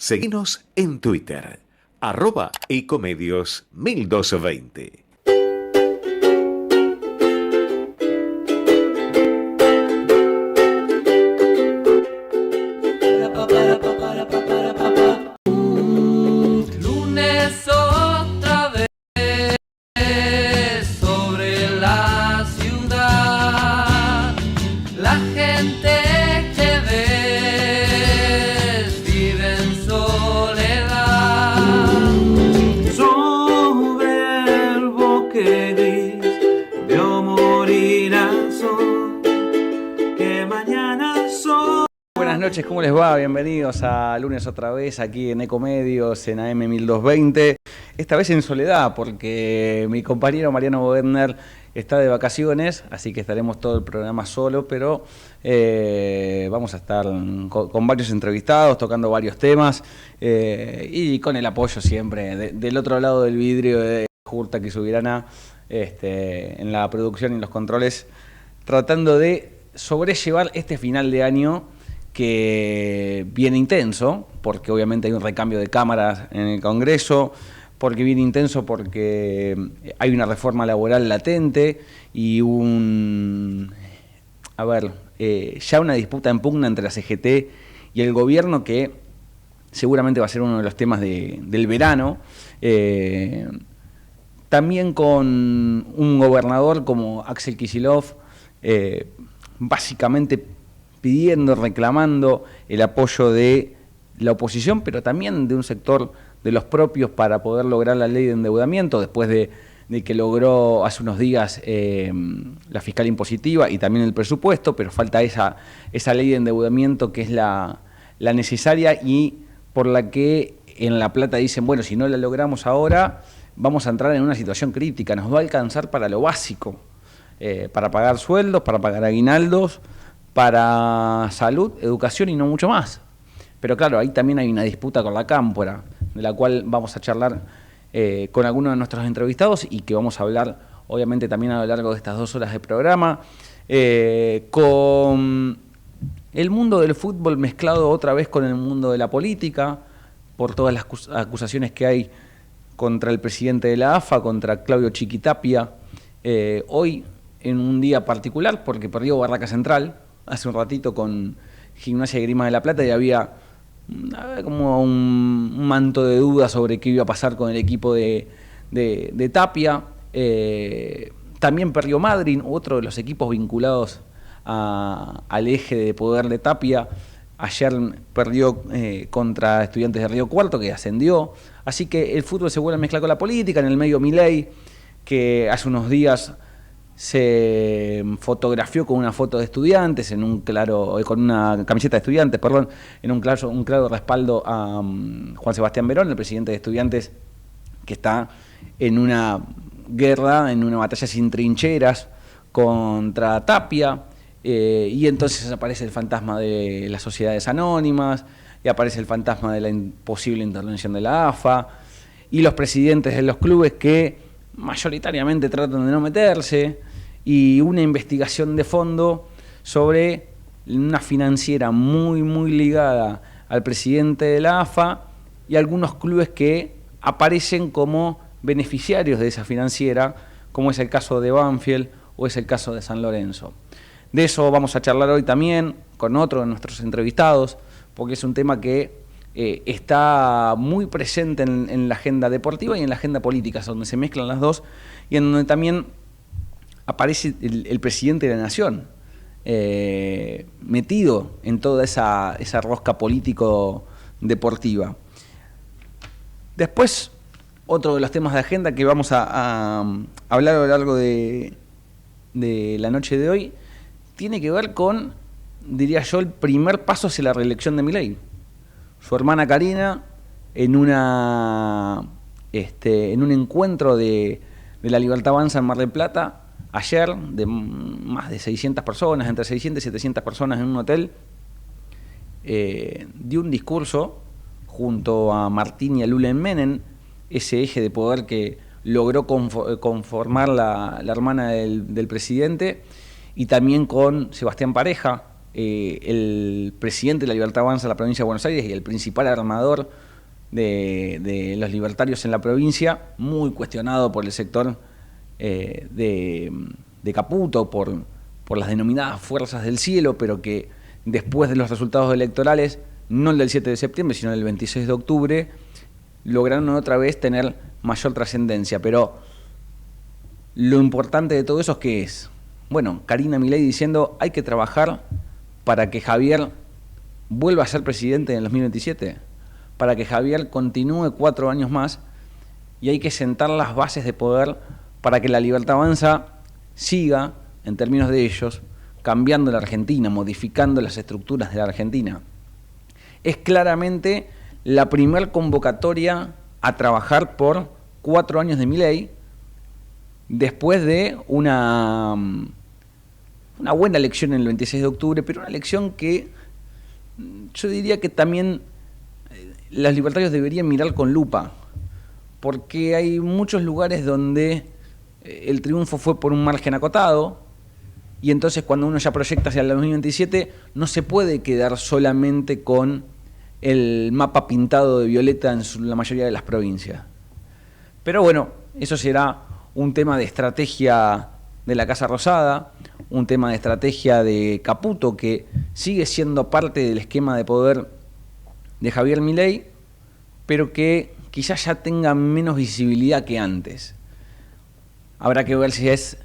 Seguinos en Twitter, @ecomedios1220. Lunes otra vez sobre la ciudad, la gente que ves vive en soledad. Sobre el bosque gris vio morir al sol, que mañana sol. Buenas noches, ¿cómo les va? Bienvenidos a Lunes otra vez aquí en Ecomedios, en AM 1220. Esta vez en soledad, porque mi compañero Mariano Bodner está de vacaciones, así que estaremos todo el programa solo, pero vamos a estar con varios entrevistados, tocando varios temas y con el apoyo siempre del otro lado del vidrio de Jurta y Subirana en la producción y los controles, tratando de sobrellevar este final de año que viene intenso, porque obviamente hay un recambio de cámaras en el Congreso, porque viene intenso porque hay una reforma laboral latente y ya una disputa en pugna entre la CGT y el gobierno que seguramente va a ser uno de los temas del verano. También con un gobernador como Axel Kicillof, básicamente pidiendo, reclamando el apoyo de la oposición, pero también de un sector de los propios para poder lograr la ley de endeudamiento, después de que logró hace unos días la fiscal impositiva y también el presupuesto, pero falta esa ley de endeudamiento que es la necesaria y por la que en La Plata dicen, bueno, si no la logramos ahora, vamos a entrar en una situación crítica, nos va a alcanzar para lo básico, para pagar sueldos, para pagar aguinaldos, para salud, educación y no mucho más. Pero claro, ahí también hay una disputa con la Cámpora, de la cual vamos a charlar con algunos de nuestros entrevistados y que vamos a hablar, obviamente, también a lo largo de estas 2 horas de programa, con el mundo del fútbol mezclado otra vez con el mundo de la política, por todas las acusaciones que hay contra el presidente de la AFA, contra Claudio Chiquitapia, hoy en un día particular, porque perdió Barraca Central hace un ratito con Gimnasia y Grima de la Plata y había como un manto de dudas sobre qué iba a pasar con el equipo de Tapia. También perdió Madryn, otro de los equipos vinculados al eje de poder de Tapia. Ayer perdió contra Estudiantes de Río Cuarto, que ascendió. Así que el fútbol se vuelve a mezclar con la política, en el medio Milei, que hace unos días se fotografió con una foto de Estudiantes, con una camiseta de Estudiantes, perdón, en un claro respaldo a Juan Sebastián Verón, el presidente de Estudiantes, que está en una guerra, en una batalla sin trincheras contra Tapia, y entonces aparece el fantasma de las sociedades anónimas, y aparece el fantasma de la imposible intervención de la AFA, y los presidentes de los clubes que mayoritariamente tratan de no meterse, y una investigación de fondo sobre una financiera muy, muy ligada al presidente de la AFA y algunos clubes que aparecen como beneficiarios de esa financiera, como es el caso de Banfield o es el caso de San Lorenzo. De eso vamos a charlar hoy también con otro de nuestros entrevistados, porque es un tema que está muy presente en la agenda deportiva y en la agenda política, donde se mezclan las dos y en donde también aparece el presidente de la Nación, metido en toda esa rosca político-deportiva. Después, otro de los temas de agenda que vamos a hablar a lo largo de la noche de hoy tiene que ver con, diría yo, el primer paso hacia la reelección de Milei. Su hermana Karina, en un encuentro de la Libertad Avanza en Mar del Plata, ayer, de más de 600 personas, entre 600 y 700 personas en un hotel, dio un discurso junto a Martín y a Lulen Menem, ese eje de poder que logró conformar la hermana del presidente, y también con Sebastián Pareja, el presidente de la Libertad Avanza de la provincia de Buenos Aires y el principal armador de los libertarios en la provincia, muy cuestionado por el sector de Caputo, por las denominadas fuerzas del cielo, pero que después de los resultados electorales, no el del 7 de septiembre, sino el 26 de octubre, lograron otra vez tener mayor trascendencia. Pero lo importante de todo eso es que es, bueno, Karina Milei diciendo hay que trabajar para que Javier vuelva a ser presidente en el 2027, para que Javier continúe 4 años más, y hay que sentar las bases de poder para que la Libertad Avanza siga, en términos de ellos, cambiando la Argentina, modificando las estructuras de la Argentina. Es claramente la primer convocatoria a trabajar por 4 años de Milei, después de una buena elección en el 26 de octubre, pero una elección que yo diría que también los libertarios deberían mirar con lupa, porque hay muchos lugares donde el triunfo fue por un margen acotado, y entonces cuando uno ya proyecta hacia el 2027 no se puede quedar solamente con el mapa pintado de violeta en la mayoría de las provincias. Pero bueno, eso será un tema de estrategia de la Casa Rosada, un tema de estrategia de Caputo, que sigue siendo parte del esquema de poder de Javier Milei, pero que quizás ya tenga menos visibilidad que antes. Habrá que ver si es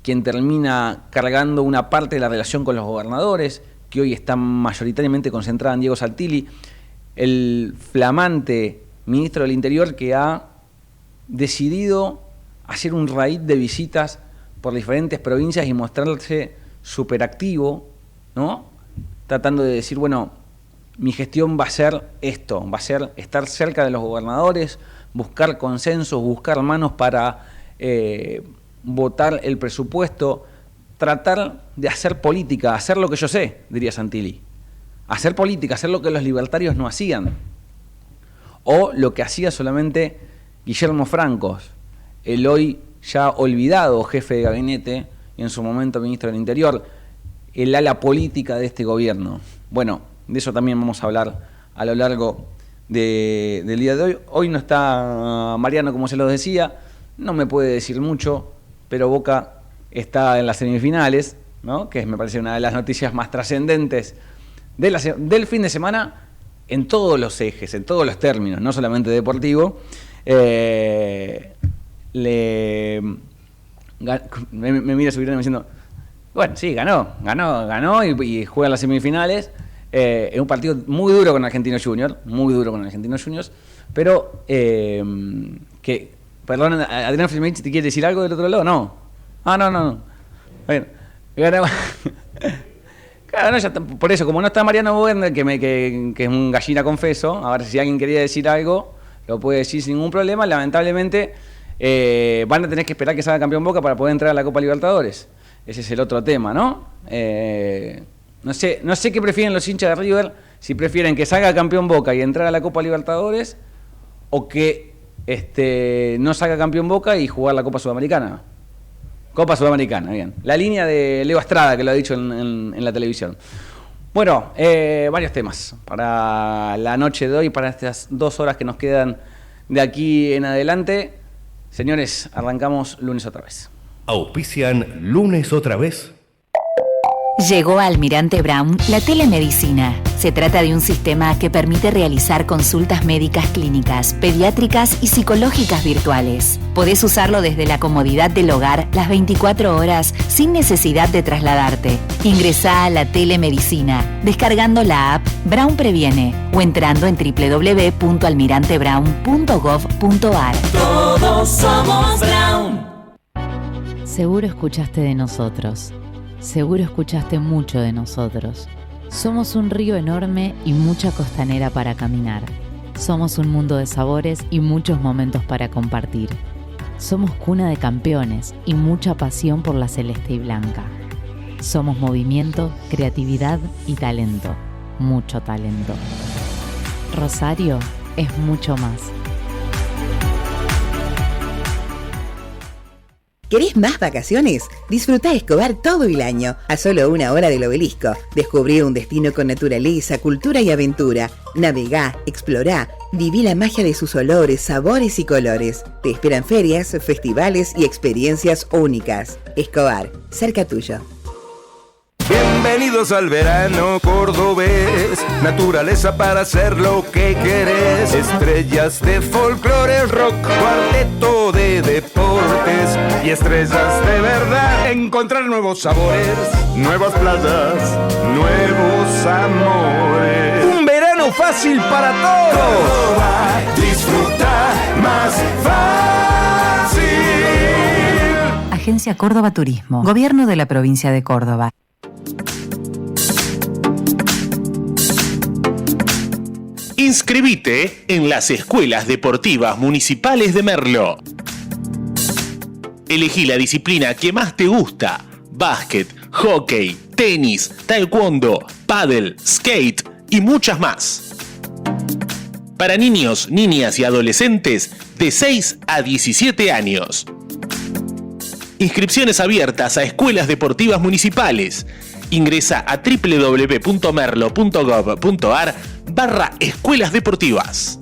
quien termina cargando una parte de la relación con los gobernadores, que hoy está mayoritariamente concentrada en Diego Santilli, el flamante ministro del Interior, que ha decidido hacer un raíz de visitas por diferentes provincias y mostrarse súper activo, ¿no? Tratando de decir, bueno, mi gestión va a ser esto, va a ser estar cerca de los gobernadores, buscar consensos, buscar manos para votar el presupuesto, tratar de hacer política, hacer lo que yo sé, diría Santilli. Hacer política, hacer lo que los libertarios no hacían. O lo que hacía solamente Guillermo Francos, el hoy ya olvidado jefe de gabinete y en su momento ministro del Interior, el ala política de este gobierno. Bueno, de eso también vamos a hablar a lo largo del día de hoy. Hoy no está Mariano, como se los decía, no me puede decir mucho, pero Boca está en las semifinales, ¿no? Que me parece una de las noticias más trascendentes del fin de semana en todos los ejes, en todos los términos, no solamente deportivo. Me mira Subirán diciendo, bueno, sí, ganó y juega las semifinales. Es un partido muy duro con Argentinos Juniors, pero que, perdón, Adrián Frimich, ¿te quiere decir algo del otro lado? No. No. Bueno, ganó. Claro, no, ya, por eso, como no está Mariano Werner, que es un gallina confeso, a ver si alguien quería decir algo, lo puede decir sin ningún problema. Lamentablemente van a tener que esperar que salga campeón Boca para poder entrar a la Copa Libertadores. Ese es el otro tema, ¿no? No sé qué prefieren los hinchas de River, si prefieren que salga campeón Boca y entrar a la Copa Libertadores, o que no salga campeón Boca y jugar la Copa Sudamericana. Copa Sudamericana, bien. La línea de Leo Estrada, que lo ha dicho en la televisión. Bueno, varios temas para la noche de hoy, para estas 2 horas que nos quedan de aquí en adelante. Señores, arrancamos lunes otra vez. Auspician lunes otra vez. Llegó a Almirante Brown la telemedicina. Se trata de un sistema que permite realizar consultas médicas clínicas, pediátricas y psicológicas virtuales. Podés usarlo desde la comodidad del hogar las 24 horas sin necesidad de trasladarte. Ingresá a la telemedicina descargando la app Brown Previene o entrando en www.almirantebrown.gov.ar. Todos somos Brown. Seguro escuchaste de nosotros. Seguro escuchaste mucho de nosotros. Somos un río enorme y mucha costanera para caminar. Somos un mundo de sabores y muchos momentos para compartir. Somos cuna de campeones y mucha pasión por la celeste y blanca. Somos movimiento, creatividad y talento. Mucho talento. Rosario es mucho más. ¿Querés más vacaciones? Disfruta Escobar todo el año, a solo 1 hora del obelisco. Descubrí un destino con naturaleza, cultura y aventura. Navegá, explorá, viví la magia de sus olores, sabores y colores. Te esperan ferias, festivales y experiencias únicas. Escobar, cerca tuyo. Bienvenidos al verano cordobés, naturaleza para hacer lo que querés, estrellas de folclore, rock, cuarteto de deportes y estrellas de verdad. Encontrar nuevos sabores, nuevas playas, nuevos amores. Un verano fácil para todos. Córdoba, disfruta más fácil. Agencia Córdoba Turismo, Gobierno de la Provincia de Córdoba. Inscribite en las Escuelas Deportivas Municipales de Merlo. Elegí la disciplina que más te gusta: básquet, hockey, tenis, taekwondo, pádel, skate y muchas más. Para niños, niñas y adolescentes de 6 a 17 años. Inscripciones abiertas a escuelas deportivas municipales. Ingresa a www.merlo.gov.ar/escuelas deportivas.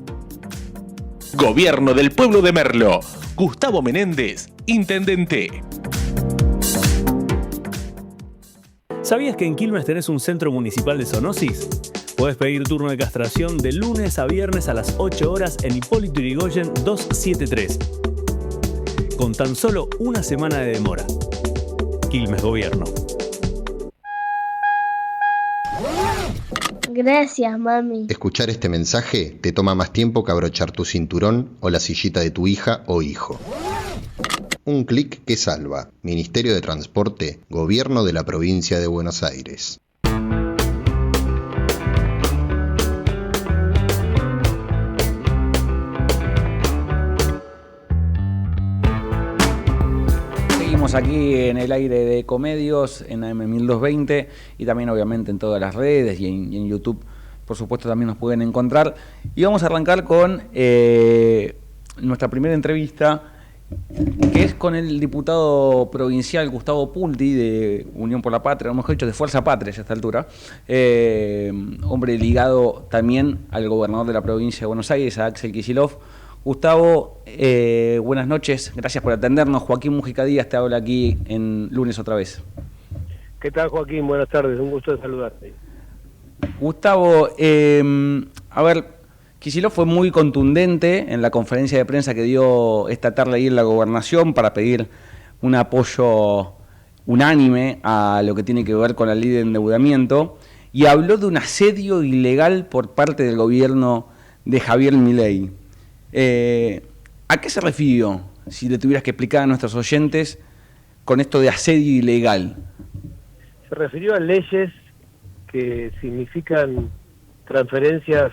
Gobierno del Pueblo de Merlo. Gustavo Menéndez, Intendente. ¿Sabías que en Quilmes tenés un centro municipal de zoonosis? Podés pedir turno de castración de lunes a viernes a las 8 horas en Hipólito Yrigoyen 273. Con tan solo una semana de demora. Quilmes Gobierno. Gracias, mami. Escuchar este mensaje te toma más tiempo que abrochar tu cinturón o la sillita de tu hija o hijo. Un clic que salva. Ministerio de Transporte, Gobierno de la Provincia de Buenos Aires. Seguimos aquí en el aire de Ecomedios, en AM1220 y también obviamente en todas las redes y en YouTube, por supuesto, también nos pueden encontrar. Y vamos a arrancar con nuestra primera entrevista, que es con el diputado provincial Gustavo Pulti de Unión por la Patria, o mejor dicho, de Fuerza Patria ya a esta altura, hombre ligado también al gobernador de la provincia de Buenos Aires, a Axel Kicillof. Gustavo, buenas noches, gracias por atendernos. Joaquín Mujica Díaz te habla aquí en Lunes Otra Vez. ¿Qué tal, Joaquín? Buenas tardes, un gusto de saludarte. Gustavo, a ver, Kicillof fue muy contundente en la conferencia de prensa que dio esta tarde ahí en la Gobernación para pedir un apoyo unánime a lo que tiene que ver con la ley de endeudamiento y habló de un asedio ilegal por parte del gobierno de Javier Milei. ¿A qué se refirió, si le tuvieras que explicar a nuestros oyentes, con esto de asedio ilegal? Se refirió a leyes que significan transferencias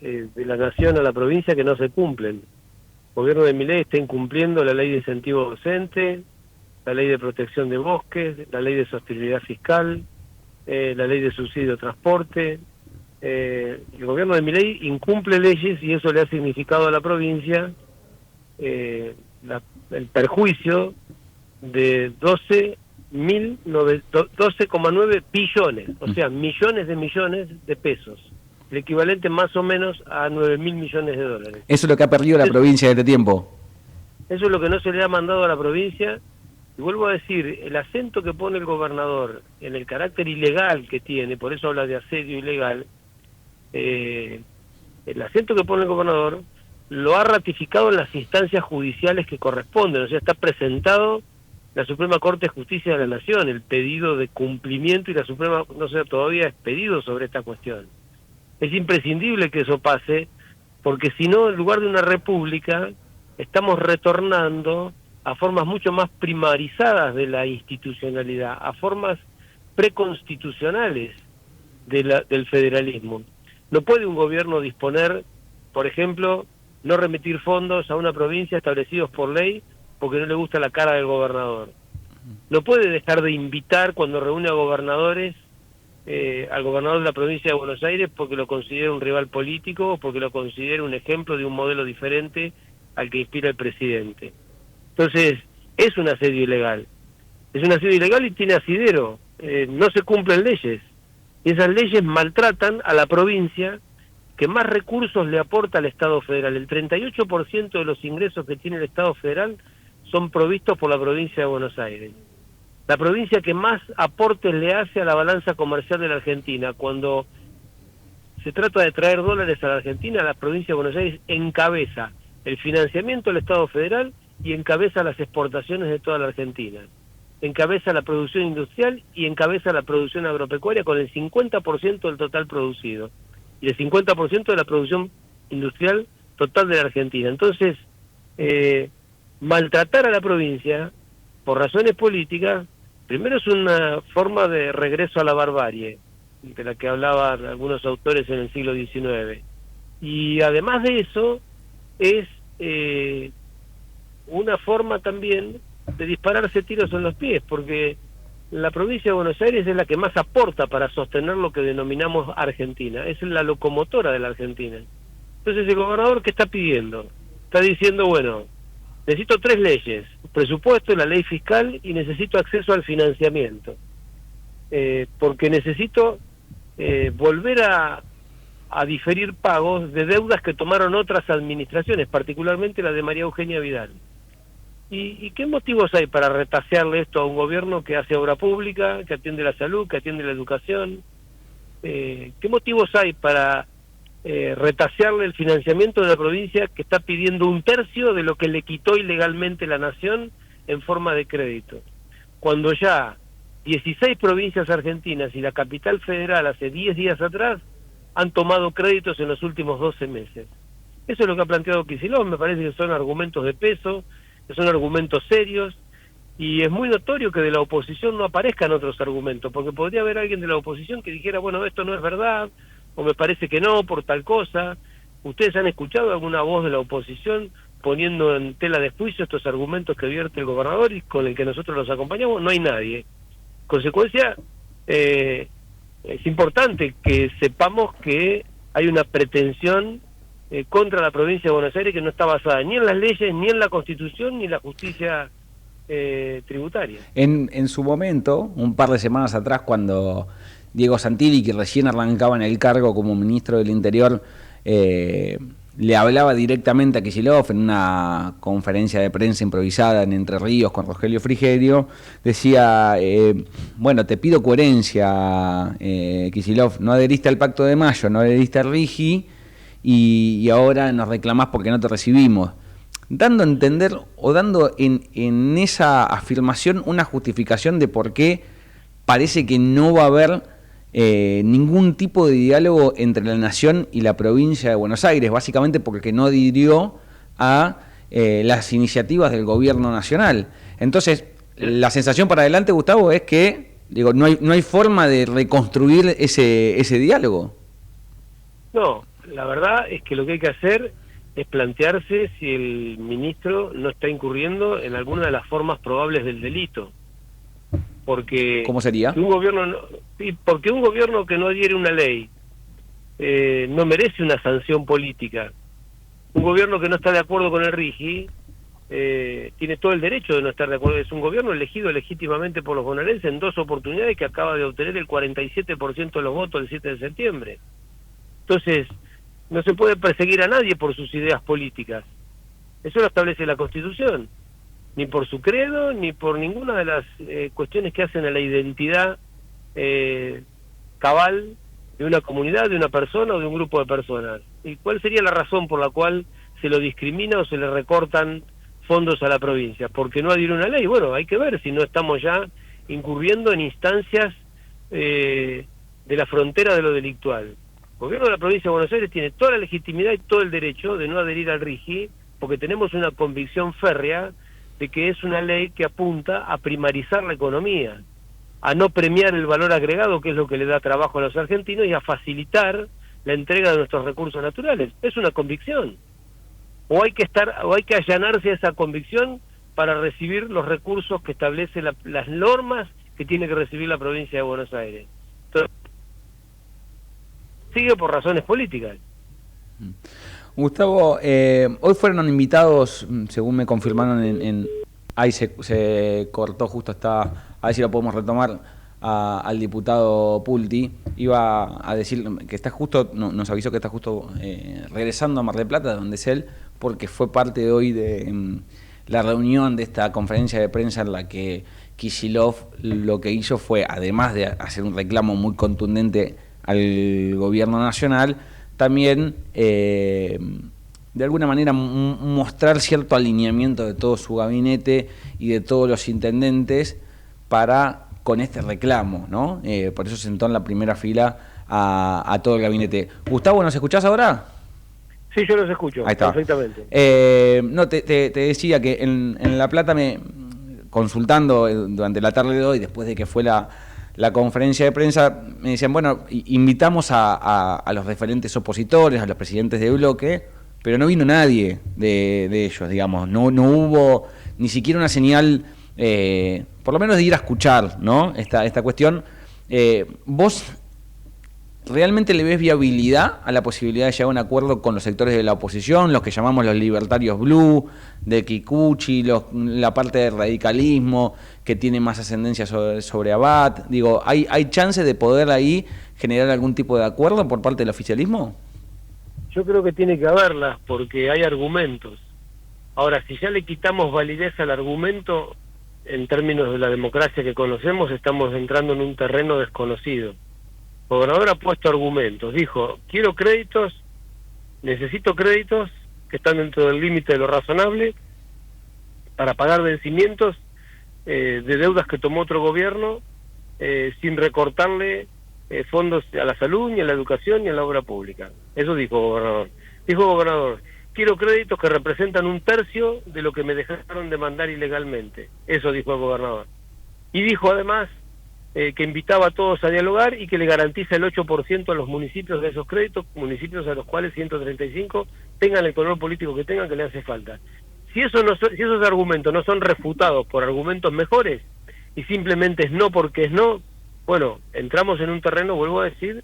de la nación a la provincia que no se cumplen. El gobierno de Milei está incumpliendo la ley de incentivo docente, la ley de protección de bosques, la ley de sostenibilidad fiscal, la ley de subsidio de transporte. El gobierno de Milei incumple leyes y eso le ha significado a la provincia el perjuicio de 12,9 billones, o sea, millones de pesos, el equivalente más o menos a 9.000 millones de dólares. Eso es lo que ha perdido la provincia desde tiempo. Eso es lo que no se le ha mandado a la provincia. Y vuelvo a decir, el acento que pone el gobernador en el carácter ilegal que tiene, por eso habla de asedio ilegal, el acento que pone el gobernador lo ha ratificado en las instancias judiciales que corresponden, o sea, está presentado la Suprema Corte de Justicia de la Nación, el pedido de cumplimiento, y la Suprema no se ha todavía expedido sobre esta cuestión. Es imprescindible que eso pase, porque si no, en lugar de una república, estamos retornando a formas mucho más primarizadas de la institucionalidad, a formas preconstitucionales del federalismo. No puede un gobierno disponer, por ejemplo, no remitir fondos a una provincia establecidos por ley porque no le gusta la cara del gobernador. No puede dejar de invitar cuando reúne a gobernadores, al gobernador de la provincia de Buenos Aires porque lo considera un rival político o porque lo considera un ejemplo de un modelo diferente al que inspira el presidente. Entonces, es un asedio ilegal. Es un asedio ilegal y tiene asidero. No se cumplen leyes. Y esas leyes maltratan a la provincia que más recursos le aporta al Estado federal. El 38% de los ingresos que tiene el Estado federal son provistos por la provincia de Buenos Aires. La provincia que más aportes le hace a la balanza comercial de la Argentina. Cuando se trata de traer dólares a la Argentina, la provincia de Buenos Aires encabeza el financiamiento del Estado federal y encabeza las exportaciones de toda la Argentina. Encabeza la producción industrial y encabeza la producción agropecuaria con el 50% del total producido y el 50% de la producción industrial total de la Argentina. Entonces, maltratar a la provincia por razones políticas, primero es una forma de regreso a la barbarie, de la que hablaban algunos autores en el siglo XIX. Y además de eso, es una forma también de dispararse tiros en los pies, porque la provincia de Buenos Aires es la que más aporta para sostener lo que denominamos Argentina, es la locomotora de la Argentina. Entonces el gobernador, ¿qué está pidiendo? Está diciendo, bueno, necesito 3 leyes, presupuesto, la ley fiscal y necesito acceso al financiamiento, porque necesito volver a diferir pagos de deudas que tomaron otras administraciones, particularmente la de María Eugenia Vidal. ¿Y qué motivos hay para retasearle esto a un gobierno que hace obra pública, que atiende la salud, que atiende la educación? ¿Qué motivos hay para retasearle el financiamiento de la provincia que está pidiendo 1/3 de lo que le quitó ilegalmente la nación en forma de crédito? Cuando ya 16 provincias argentinas y la capital federal hace 10 días atrás han tomado créditos en los últimos 12 meses. Eso es lo que ha planteado Kicillof, me parece que son argumentos de peso, que son argumentos serios, y es muy notorio que de la oposición no aparezcan otros argumentos, porque podría haber alguien de la oposición que dijera, bueno, esto no es verdad, o me parece que no, por tal cosa. ¿Ustedes han escuchado alguna voz de la oposición poniendo en tela de juicio estos argumentos que vierte el gobernador y con el que nosotros los acompañamos? No hay nadie. Consecuencia, es importante que sepamos que hay una pretensión contra la provincia de Buenos Aires que no está basada ni en las leyes, ni en la Constitución, ni en la justicia tributaria. En su momento, un par de semanas atrás, cuando Diego Santilli, que recién arrancaba en el cargo como ministro del Interior, le hablaba directamente a Kicillof en una conferencia de prensa improvisada en Entre Ríos con Rogelio Frigerio, decía, bueno, te pido coherencia, Kicillof, no adheriste al Pacto de Mayo, no adheriste al RIGI, y ahora nos reclamás porque no te recibimos. Dando a entender, o dando en esa afirmación una justificación de por qué parece que no va a haber ningún tipo de diálogo entre la Nación y la provincia de Buenos Aires, básicamente porque no adhirió a las iniciativas del gobierno nacional. Entonces, la sensación para adelante, Gustavo, es que digo, no hay forma de reconstruir ese diálogo. No, la verdad es que lo que hay que hacer es plantearse si el ministro no está incurriendo en alguna de las formas probables del delito. Porque ¿cómo sería? Porque un gobierno que no adhiere una ley no merece una sanción política. Un gobierno que no está de acuerdo con el RIGI tiene todo el derecho de no estar de acuerdo. Es un gobierno elegido legítimamente por los bonaerenses en 2 oportunidades, que acaba de obtener el 47% de los votos el 7 de septiembre. Entonces, no se puede perseguir a nadie por sus ideas políticas. Eso lo establece la Constitución. Ni por su credo, ni por ninguna de las cuestiones que hacen a la identidad cabal de una comunidad, de una persona o de un grupo de personas. ¿Y cuál sería la razón por la cual se lo discrimina o se le recortan fondos a la provincia? Porque no adhiere una ley. Bueno, hay que ver si no estamos ya incurriendo en instancias de la frontera de lo delictual. El gobierno de la provincia de Buenos Aires tiene toda la legitimidad y todo el derecho de no adherir al RIGI, porque tenemos una convicción férrea de que es una ley que apunta a primarizar la economía, a no premiar el valor agregado, que es lo que le da trabajo a los argentinos, y a facilitar la entrega de nuestros recursos naturales. Es una convicción. O hay que allanarse a esa convicción para recibir los recursos que establecen las normas que tiene que recibir la provincia de Buenos Aires. Entonces, sigue por razones políticas. Gustavo, hoy fueron invitados, según me confirmaron Ahí se cortó, justo está, a ver si lo podemos retomar, al diputado Pulti. Iba a decir que está justo, nos avisó que está justo regresando a Mar del Plata, donde es él, porque fue parte de hoy de la reunión de esta conferencia de prensa en la que Kicillof lo que hizo fue, además de hacer un reclamo muy contundente al gobierno nacional, también de alguna manera mostrar cierto alineamiento de todo su gabinete y de todos los intendentes con este reclamo, ¿no? Por eso sentó en la primera fila a todo el gabinete. Gustavo, ¿nos escuchás ahora? Sí, yo los escucho. Ahí está. Perfectamente. No, te decía que en La Plata, consultando durante la tarde de hoy, después de que fue la conferencia de prensa, me decían, bueno, invitamos a los referentes opositores, a los presidentes de bloque, pero no vino nadie de ellos, digamos. No hubo ni siquiera una señal, por lo menos de ir a escuchar, ¿no? Esta cuestión. ¿Vos realmente le ves viabilidad a la posibilidad de llegar a un acuerdo con los sectores de la oposición, los que llamamos los libertarios blue, de Kikuchi, la parte del radicalismo que tiene más ascendencia sobre Abad? Digo, ¿hay chance de poder ahí generar algún tipo de acuerdo por parte del oficialismo? Yo creo que tiene que haberlas, porque hay argumentos. Ahora, si ya le quitamos validez al argumento, en términos de la democracia que conocemos, estamos entrando en un terreno desconocido. El gobernador ha puesto argumentos, dijo, quiero créditos, necesito créditos que están dentro del límite de lo razonable para pagar vencimientos de deudas que tomó otro gobierno, sin recortarle fondos a la salud, ni a la educación, ni a la obra pública. Eso dijo el gobernador. Dijo el gobernador, quiero créditos que representan 1/3 de lo que me dejaron de mandar ilegalmente. Eso dijo el gobernador. Y dijo además que invitaba a todos a dialogar y que le garantiza el 8% a los municipios de esos créditos, municipios a los cuales 135 tengan el color político que tengan, que le hace falta. Si esos argumentos no son refutados por argumentos mejores y simplemente es no porque es no, bueno, entramos en un terreno, vuelvo a decir,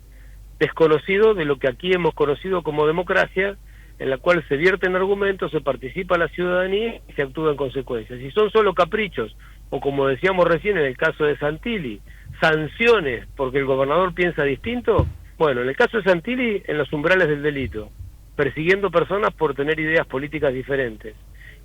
desconocido de lo que aquí hemos conocido como democracia, en la cual se vierten argumentos, se participa la ciudadanía y se actúa en consecuencia. Si son solo caprichos, o como decíamos recién en el caso de Santilli, sanciones porque el gobernador piensa distinto, bueno, en el caso de Santilli, en los umbrales del delito, persiguiendo personas por tener ideas políticas diferentes.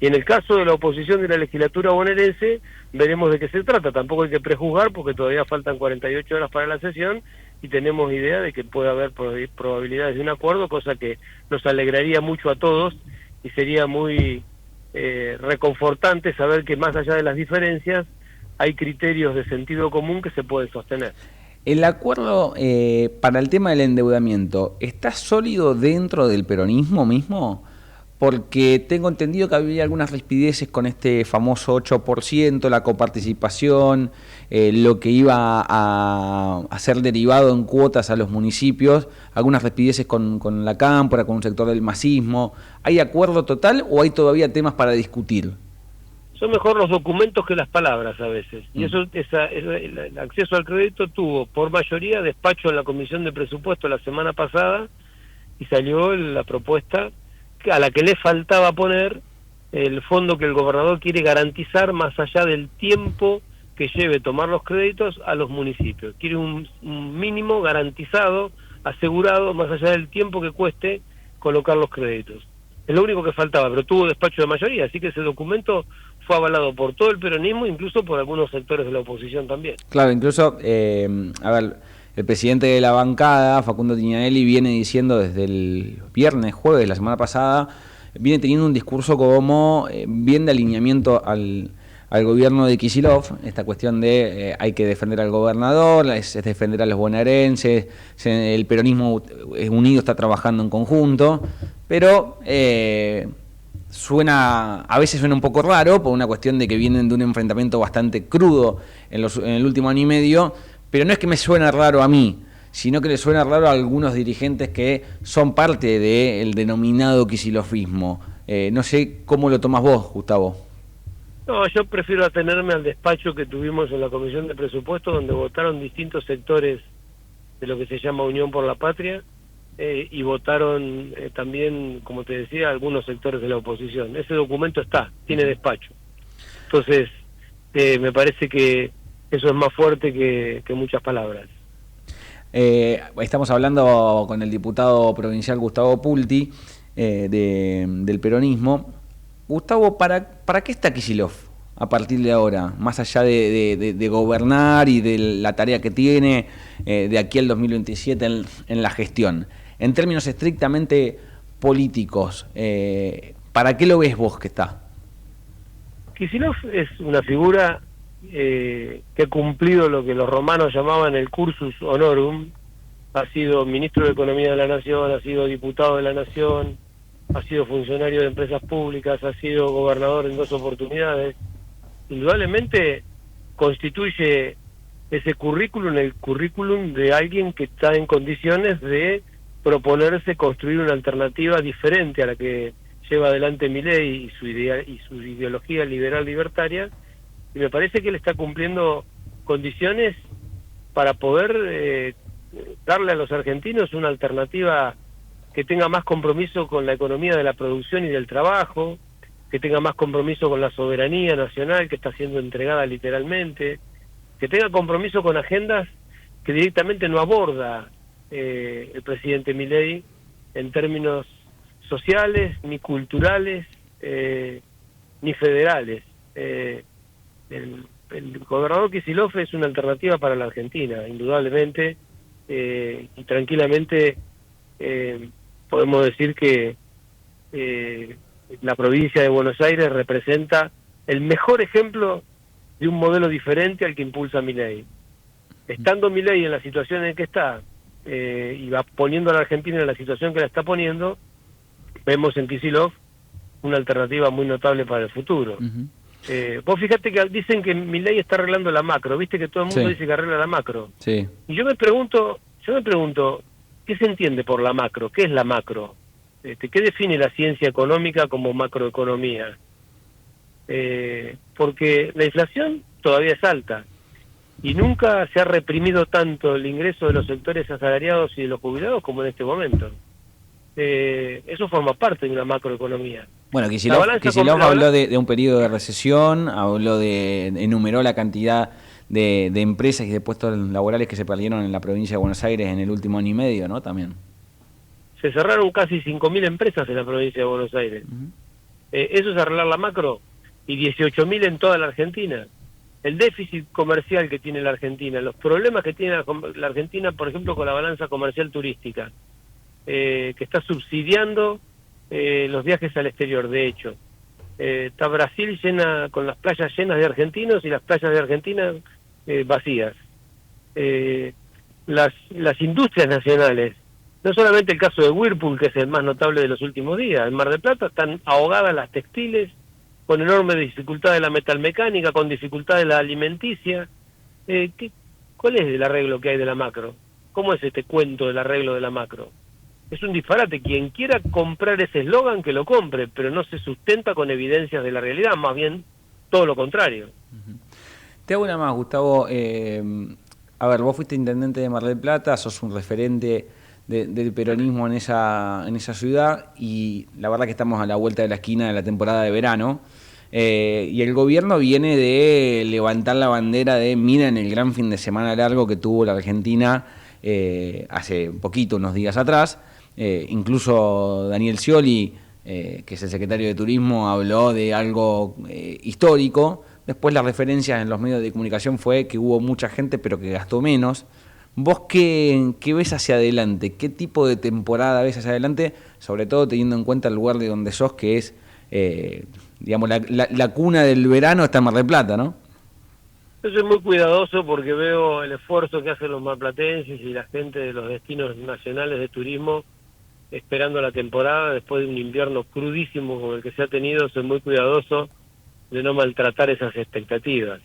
Y en el caso de la oposición de la legislatura bonaerense, veremos de qué se trata. Tampoco hay que prejuzgar porque todavía faltan 48 horas para la sesión y tenemos idea de que puede haber probabilidades de un acuerdo, cosa que nos alegraría mucho a todos y sería muy reconfortante saber que más allá de las diferencias hay criterios de sentido común que se pueden sostener. ¿El acuerdo para el tema del endeudamiento está sólido dentro del peronismo mismo? Porque tengo entendido que había algunas rispideces con este famoso 8%, la coparticipación, lo que iba a ser derivado en cuotas a los municipios, algunas rispideces con la cámpora, con un sector del masismo. ¿Hay acuerdo total o hay todavía temas para discutir? Son mejor los documentos que las palabras a veces. Y el acceso al crédito tuvo por mayoría despacho en la Comisión de Presupuesto la semana pasada y salió la propuesta a la que le faltaba poner el fondo que el gobernador quiere garantizar más allá del tiempo que lleve tomar los créditos a los municipios. Quiere un mínimo garantizado, asegurado, más allá del tiempo que cueste colocar los créditos. Es lo único que faltaba, pero tuvo despacho de mayoría, así que ese documento fue avalado por todo el peronismo, incluso por algunos sectores de la oposición también. Claro, incluso, el presidente de la bancada, Facundo Tignanelli, viene diciendo desde el jueves, la semana pasada, viene teniendo un discurso como bien de alineamiento al gobierno de Kicillof, esta cuestión de hay que defender al gobernador, es defender a los bonaerenses, el peronismo unido está trabajando en conjunto, pero a veces suena un poco raro por una cuestión de que vienen de un enfrentamiento bastante crudo en el último año y medio, pero no es que me suene raro a mí, sino que le suena raro a algunos dirigentes que son parte del denominado kicilofismo. No sé cómo lo tomas vos, Gustavo. No, yo prefiero atenerme al despacho que tuvimos en la Comisión de Presupuesto, donde votaron distintos sectores de lo que se llama Unión por la Patria, y votaron también, como te decía, algunos sectores de la oposición. Ese documento tiene despacho. Entonces, me parece que eso es más fuerte que muchas palabras. Estamos hablando con el diputado provincial Gustavo Pulti del peronismo. Gustavo, ¿para qué está Kicillof a partir de ahora? Más allá de gobernar y de la tarea que tiene de aquí al 2027 en la gestión. En términos estrictamente políticos, ¿para qué lo ves vos que está? Kicillof es una figura que ha cumplido lo que los romanos llamaban el cursus honorum. Ha sido ministro de Economía de la Nación, ha sido diputado de la Nación, ha sido funcionario de empresas públicas, ha sido gobernador en 2 oportunidades. Indudablemente constituye ese currículum, el currículum de alguien que está en condiciones de proponerse construir una alternativa diferente a la que lleva adelante Milei y su ideología liberal libertaria, y me parece que él está cumpliendo condiciones para poder darle a los argentinos una alternativa que tenga más compromiso con la economía de la producción y del trabajo, que tenga más compromiso con la soberanía nacional que está siendo entregada literalmente, que tenga compromiso con agendas que directamente no aborda el presidente Milei en términos sociales, ni culturales, ni federales. El gobernador Kicillof es una alternativa para la Argentina, indudablemente, y tranquilamente podemos decir que la provincia de Buenos Aires representa el mejor ejemplo de un modelo diferente al que impulsa Milei. Estando Milei en la situación en que está, y va poniendo a la Argentina en la situación que la está poniendo, vemos en Kicillof una alternativa muy notable para el futuro. Vos fíjate que dicen que Milei está arreglando la macro, viste que todo el mundo dice que arregla la macro. Sí. Y yo me pregunto, ¿qué se entiende por la macro? ¿Qué es la macro? ¿Qué define la ciencia económica como macroeconomía? Porque la inflación todavía es alta y nunca se ha reprimido tanto el ingreso de los sectores asalariados y de los jubilados como en este momento. Eso forma parte de una macroeconomía. Bueno, Kicillof habló de un periodo de recesión, enumeró la cantidad de empresas y de puestos laborales que se perdieron en la provincia de Buenos Aires en el último año y medio, ¿no? También. Se cerraron casi 5.000 empresas en la provincia de Buenos Aires. Eso es arreglar la macro, y 18.000 en toda la Argentina. El déficit comercial que tiene la Argentina, los problemas que tiene la Argentina, por ejemplo, con la balanza comercial turística, que está subsidiando los viajes al exterior, de hecho. Está Brasil con las playas llenas de argentinos y las playas de Argentina vacías. Las industrias nacionales, no solamente el caso de Whirlpool, que es el más notable de los últimos días, en Mar del Plata están ahogadas las textiles, con enorme dificultad de la metalmecánica, con dificultad de la alimenticia. ¿Cuál es el arreglo que hay de la macro? ¿Cómo es este cuento del arreglo de la macro? Es un disparate. Quien quiera comprar ese eslogan, que lo compre, pero no se sustenta con evidencias de la realidad, más bien todo lo contrario. Te hago una más, Gustavo. A ver, vos fuiste intendente de Mar del Plata, sos un referente del peronismo en esa ciudad, y la verdad que estamos a la vuelta de la esquina de la temporada de verano, y el gobierno viene de levantar la bandera de miren el gran fin de semana largo que tuvo la Argentina hace poquito, unos días atrás. Incluso Daniel Scioli, que es el secretario de Turismo, habló de algo histórico. Después las referencias en los medios de comunicación fue que hubo mucha gente pero que gastó menos. ¿Vos qué ves hacia adelante? ¿Qué tipo de temporada ves hacia adelante? Sobre todo teniendo en cuenta el lugar de donde sos, que es, digamos, la cuna del verano está en Mar del Plata, ¿no? Yo soy muy cuidadoso porque veo el esfuerzo que hacen los marplatenses y la gente de los destinos nacionales de turismo esperando la temporada después de un invierno crudísimo como el que se ha tenido. Soy muy cuidadoso de no maltratar esas expectativas.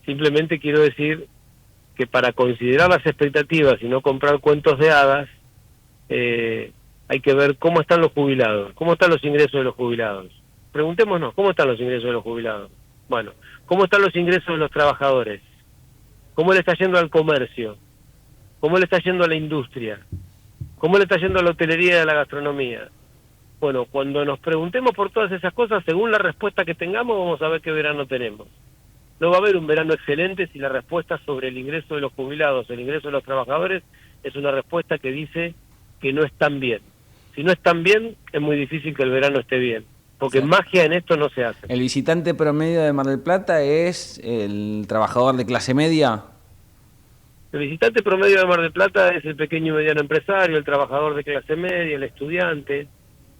Simplemente quiero decir que para considerar las expectativas y no comprar cuentos de hadas, hay que ver cómo están los jubilados, cómo están los ingresos de los jubilados. Preguntémonos, ¿cómo están los ingresos de los jubilados? Bueno, ¿cómo están los ingresos de los trabajadores? ¿Cómo le está yendo al comercio? ¿Cómo le está yendo a la industria? ¿Cómo le está yendo a la hotelería y a la gastronomía? Bueno, cuando nos preguntemos por todas esas cosas, según la respuesta que tengamos, vamos a ver qué verano tenemos. No va a haber un verano excelente si la respuesta sobre el ingreso de los jubilados, el ingreso de los trabajadores, es una respuesta que dice que no están bien. Si no están bien, es muy difícil que el verano esté bien, porque magia en esto no se hace. ¿El visitante promedio de Mar del Plata es el trabajador de clase media? El visitante promedio de Mar del Plata es el pequeño y mediano empresario, el trabajador de clase media, el estudiante.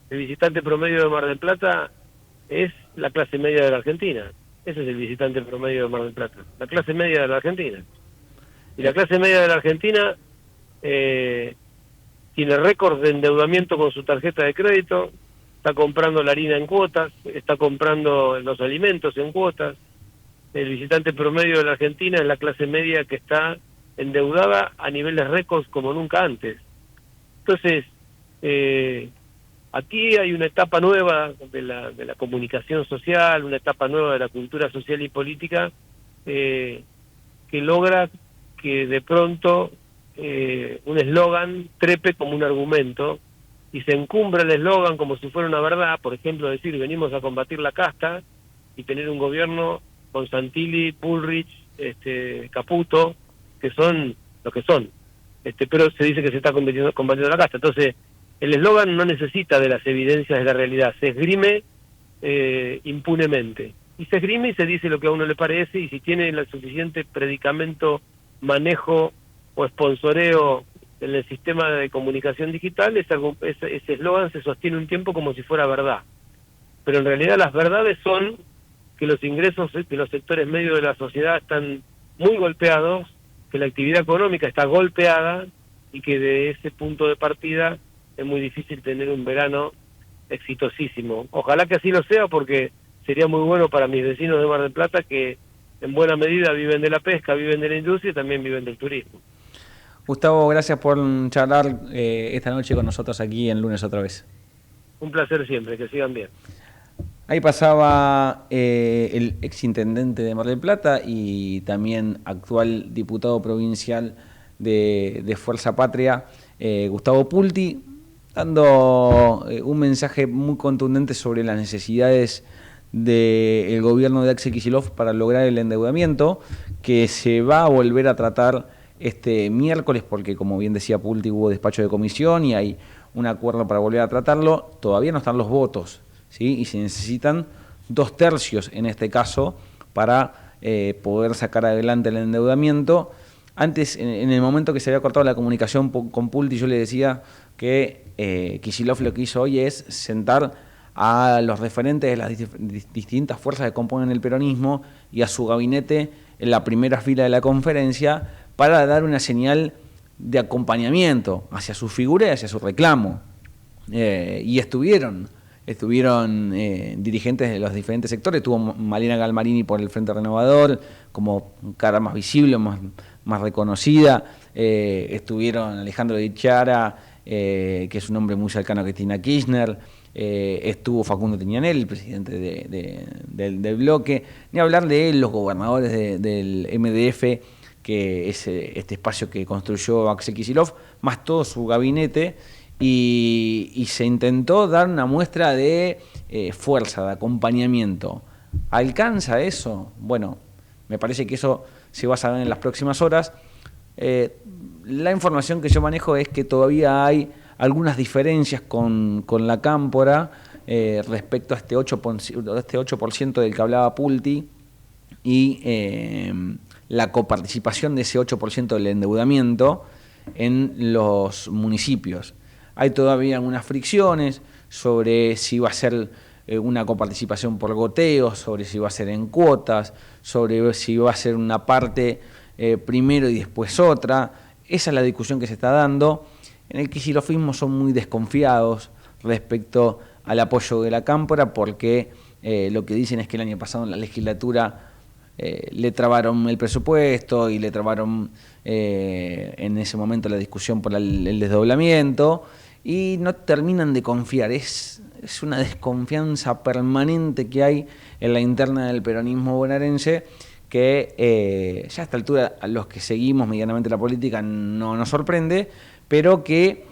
El visitante promedio de Mar del Plata es la clase media de la Argentina. Ese es el visitante promedio de Mar del Plata, la clase media de la Argentina. Y la clase media de la Argentina tiene récord de endeudamiento con su tarjeta de crédito, está comprando la harina en cuotas, está comprando los alimentos en cuotas. El visitante promedio de la Argentina es la clase media que está endeudada a niveles récords como nunca antes. Entonces, aquí hay una etapa nueva de la comunicación social, una etapa nueva de la cultura social y política que logra que de pronto un eslogan trepe como un argumento y se encumbra el eslogan como si fuera una verdad. Por ejemplo, decir venimos a combatir la casta y tener un gobierno con Santilli, Bullrich, Caputo, que son lo que son, pero se dice que se está combatiendo la casta. Entonces el eslogan no necesita de las evidencias de la realidad, se esgrime impunemente. Y se esgrime y se dice lo que a uno le parece, y si tiene el suficiente predicamento, manejo o sponsoreo en el sistema de comunicación digital, ese eslogan se sostiene un tiempo como si fuera verdad. Pero en realidad las verdades son que los ingresos de los sectores medios de la sociedad están muy golpeados, que la actividad económica está golpeada y que de ese punto de partida es muy difícil tener un verano exitosísimo. Ojalá que así lo sea, porque sería muy bueno para mis vecinos de Mar del Plata, que en buena medida viven de la pesca, viven de la industria y también viven del turismo. Gustavo, gracias por charlar esta noche con nosotros aquí en Lunes Otra Vez. Un placer siempre, que sigan bien. Ahí pasaba el exintendente de Mar del Plata y también actual diputado provincial de Fuerza Patria, Gustavo Pulti, dando un mensaje muy contundente sobre las necesidades del gobierno de Axel Kicillof para lograr el endeudamiento, que se va a volver a tratar este miércoles, porque como bien decía Pulti, hubo despacho de comisión y hay un acuerdo para volver a tratarlo. Todavía no están los votos, ¿sí? Y se necesitan 2/3 en este caso para poder sacar adelante el endeudamiento. Antes, en el momento que se había cortado la comunicación con Pulti, yo le decía que Kicillof lo que hizo hoy es sentar a los referentes de las distintas fuerzas que componen el peronismo y a su gabinete en la primera fila de la conferencia para dar una señal de acompañamiento hacia su figura y hacia su reclamo. Y estuvieron dirigentes de los diferentes sectores. Estuvo Malena Galmarini por el Frente Renovador como cara más visible, más reconocida. Estuvieron Alejandro Di Chiara, que es un hombre muy cercano a Cristina Kirchner. Estuvo Facundo Tiñanel, el presidente del bloque. Ni hablar de los gobernadores del MDF, que es este espacio que construyó Axel Kicillof, más todo su gabinete. Y se intentó dar una muestra de fuerza, de acompañamiento. ¿Alcanza eso? Bueno, me parece que eso se va a saber en las próximas horas. La información que yo manejo es que todavía hay algunas diferencias con la Cámpora respecto a este 8% del que hablaba Pulti y la coparticipación de ese 8% del endeudamiento en los municipios. Hay todavía algunas fricciones sobre si va a ser una coparticipación por goteo, sobre si va a ser en cuotas, sobre si va a ser una parte primero y después otra. Esa es la discusión que se está dando. En el kicillofismo son muy desconfiados respecto al apoyo de la Cámpora, porque lo que dicen es que el año pasado en la legislatura le trabaron el presupuesto y le trabaron en ese momento la discusión por el desdoblamiento, y no terminan de confiar. Es una desconfianza permanente que hay en la interna del peronismo bonaerense, que ya a esta altura a los que seguimos medianamente la política no nos sorprende, pero que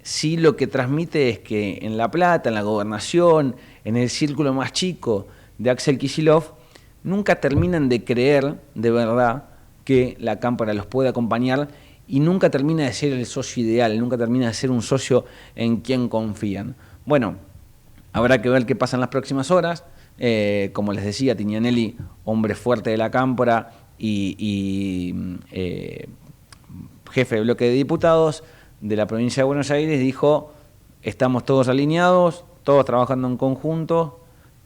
sí lo que transmite es que en La Plata, en la gobernación, en el círculo más chico de Axel Kicillof, nunca terminan de creer de verdad que la Cámpora los puede acompañar y nunca termina de ser el socio ideal, nunca termina de ser un socio en quien confían. Bueno, habrá que ver qué pasa en las próximas horas. Como les decía, Tignanelli, hombre fuerte de la Cámpora y jefe de bloque de diputados de la provincia de Buenos Aires, dijo: estamos todos alineados, todos trabajando en conjunto,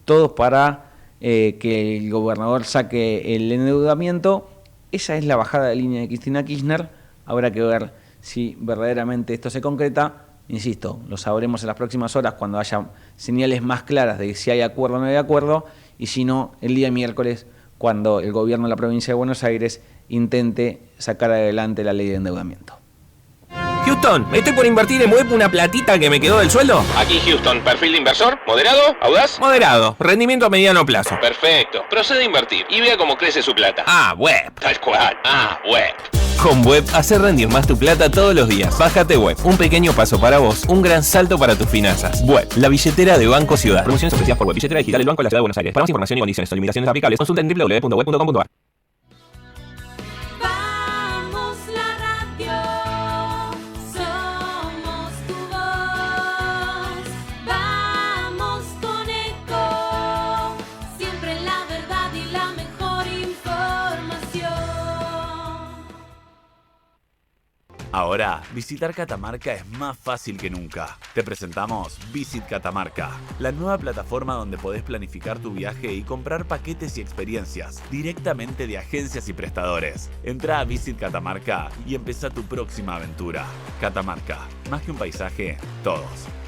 todos para que el gobernador saque el endeudamiento. Esa es la bajada de línea de Cristina Kirchner. Habrá que ver si verdaderamente esto se concreta. Insisto, lo sabremos en las próximas horas cuando haya señales más claras de si hay acuerdo o no hay acuerdo, y si no, el día miércoles, cuando el gobierno de la provincia de Buenos Aires intente sacar adelante la ley de endeudamiento. Houston, estoy por invertir en web una platita que me quedó del sueldo. Aquí Houston, perfil de inversor, moderado, audaz. Moderado, rendimiento a mediano plazo. Perfecto, procede a invertir y vea cómo crece su plata. Web. Tal cual, web. Con Web, hacer rendir más tu plata todos los días. Bájate Web, un pequeño paso para vos, un gran salto para tus finanzas. Web, la billetera de Banco Ciudad. Promociones ofrecidas por Web, billetera digital del Banco de la Ciudad de Buenos Aires. Para más información y condiciones o limitaciones aplicables, consulta en www.web.com.ar. Ahora, visitar Catamarca es más fácil que nunca. Te presentamos Visit Catamarca, la nueva plataforma donde podés planificar tu viaje y comprar paquetes y experiencias directamente de agencias y prestadores. Entrá a Visit Catamarca y empezá tu próxima aventura. Catamarca, más que un paisaje, todos.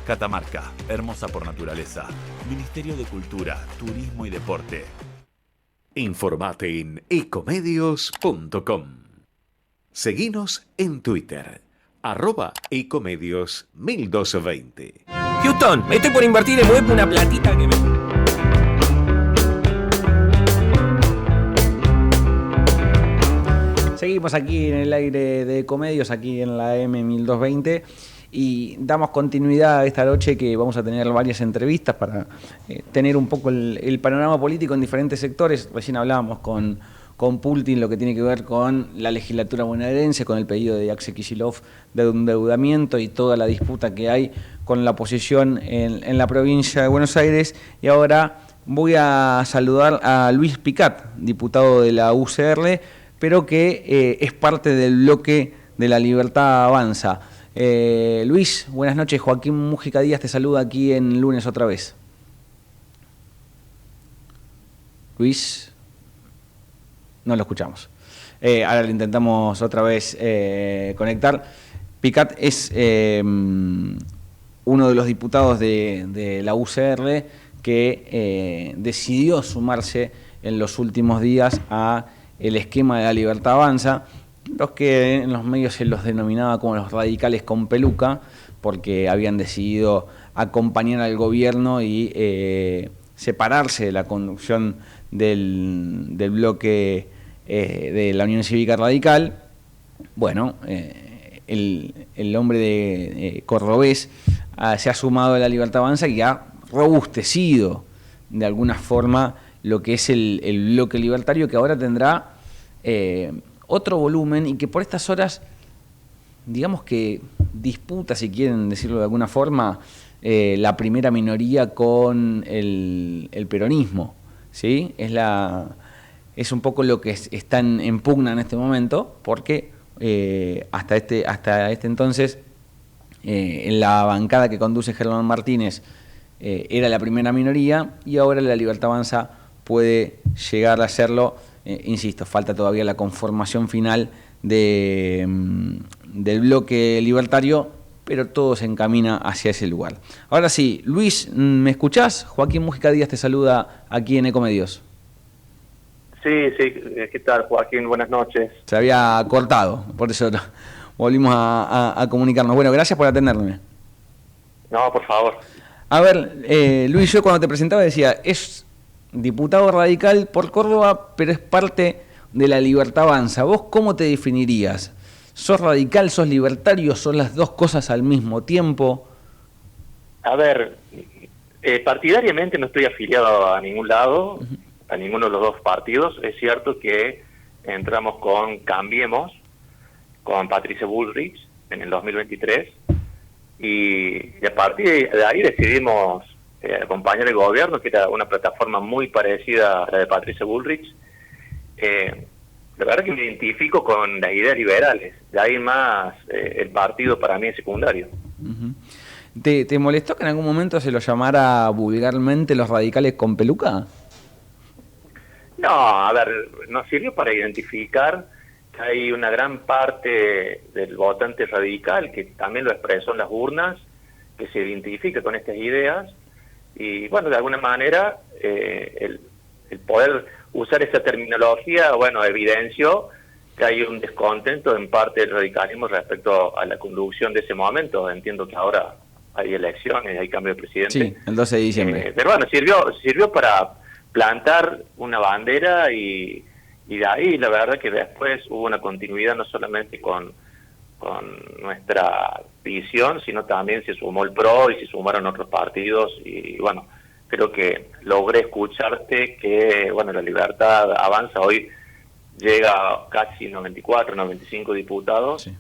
Catamarca, hermosa por naturaleza. Ministerio de Cultura, Turismo y Deporte. Informate en ecomedios.com. Seguinos en Twitter, @ecomedios1220. Houston, estoy por invertir en web una platita que me... Seguimos aquí en el aire de Ecomedios, aquí en la M1220, y damos continuidad a esta noche que vamos a tener varias entrevistas para tener un poco el panorama político en diferentes sectores. Recién hablábamos con Pultin lo que tiene que ver con la legislatura bonaerense, con el pedido de Axel Kicillof de endeudamiento y toda la disputa que hay con la oposición en la provincia de Buenos Aires. Y ahora voy a saludar a Luis Picat, diputado de la UCR, pero que es parte del bloque de La Libertad Avanza. Luis, buenas noches. Joaquín Mújica Díaz te saluda aquí en Lunes otra vez. Luis, no lo escuchamos. Ahora lo intentamos otra vez conectar. Picat es uno de los diputados de la UCR que decidió sumarse en los últimos días a el esquema de La Libertad Avanza, los que en los medios se los denominaba como los radicales con peluca, porque habían decidido acompañar al gobierno y separarse de la conducción del bloque de la Unión Cívica Radical. Bueno, el hombre de cordobés se ha sumado a La Libertad Avanza y ha robustecido de alguna forma lo que es el bloque libertario, que ahora tendrá otro volumen y que por estas horas, digamos que disputa, si quieren decirlo de alguna forma, la primera minoría con el peronismo, ¿sí? Es un poco lo que está en pugna en este momento, porque hasta este entonces, en la bancada que conduce Germán Martínez, era la primera minoría, y ahora La Libertad Avanza puede llegar a serlo. Insisto, falta todavía la conformación final del bloque libertario, pero todo se encamina hacia ese lugar. Ahora sí, Luis, ¿me escuchás? Joaquín Mújica Díaz te saluda aquí en Ecomedios. Sí, ¿qué tal, Joaquín? Buenas noches. Se había cortado, por eso volvimos a comunicarnos. Bueno, gracias por atenderme. No, por favor. A ver, Luis, yo cuando te presentaba decía, es diputado radical por Córdoba, pero es parte de La Libertad Avanza. ¿Vos cómo te definirías? ¿Sos radical, sos libertario, son las dos cosas al mismo tiempo? A ver, partidariamente no estoy afiliado a ningún lado, a ninguno de los dos partidos. Es cierto que entramos con Cambiemos, con Patricia Bullrich en el 2023, y a partir de ahí decidimos acompañar el gobierno, que era una plataforma muy parecida a la de Patricia Bullrich. La verdad que me identifico con las ideas liberales, de ahí más el partido para mí es secundario. ¿Te molestó que en algún momento se lo llamara vulgarmente los radicales con peluca? No, a ver, nos sirvió para identificar que hay una gran parte del votante radical que también lo expresó en las urnas, que se identifica con estas ideas, y bueno, de alguna manera el poder usar esa terminología, bueno, evidenció que hay un descontento en parte del radicalismo respecto a la conducción de ese momento. Entiendo que ahora hay elecciones, hay cambio de presidente. Sí, el 12 de diciembre. Pero bueno, sirvió para plantar una bandera y de ahí la verdad que después hubo una continuidad no solamente con nuestra visión, sino también se sumó el PRO y se sumaron otros partidos y bueno, creo que logré escucharte que bueno, La Libertad Avanza hoy llega a casi 94, 95 diputados. Sí.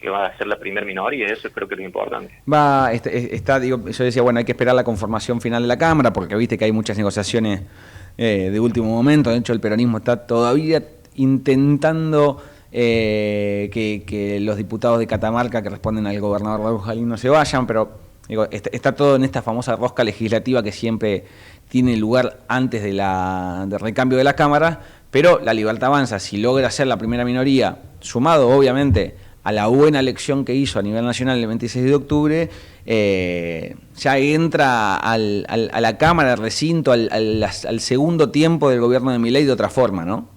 Que va a ser la primera minoría, eso creo que es lo importante. Yo decía, bueno, hay que esperar la conformación final de la Cámara, porque viste que hay muchas negociaciones de último momento. De hecho, el peronismo está todavía intentando que los diputados de Catamarca que responden al gobernador Raúl Jalín no se vayan, pero digo, está todo en esta famosa rosca legislativa que siempre tiene lugar antes del recambio de la Cámara, pero La Libertad Avanza, si logra ser la primera minoría, sumado obviamente a la buena elección que hizo a nivel nacional el 26 de octubre, ya entra a la Cámara, al recinto, al segundo tiempo del gobierno de Milei de otra forma, ¿no?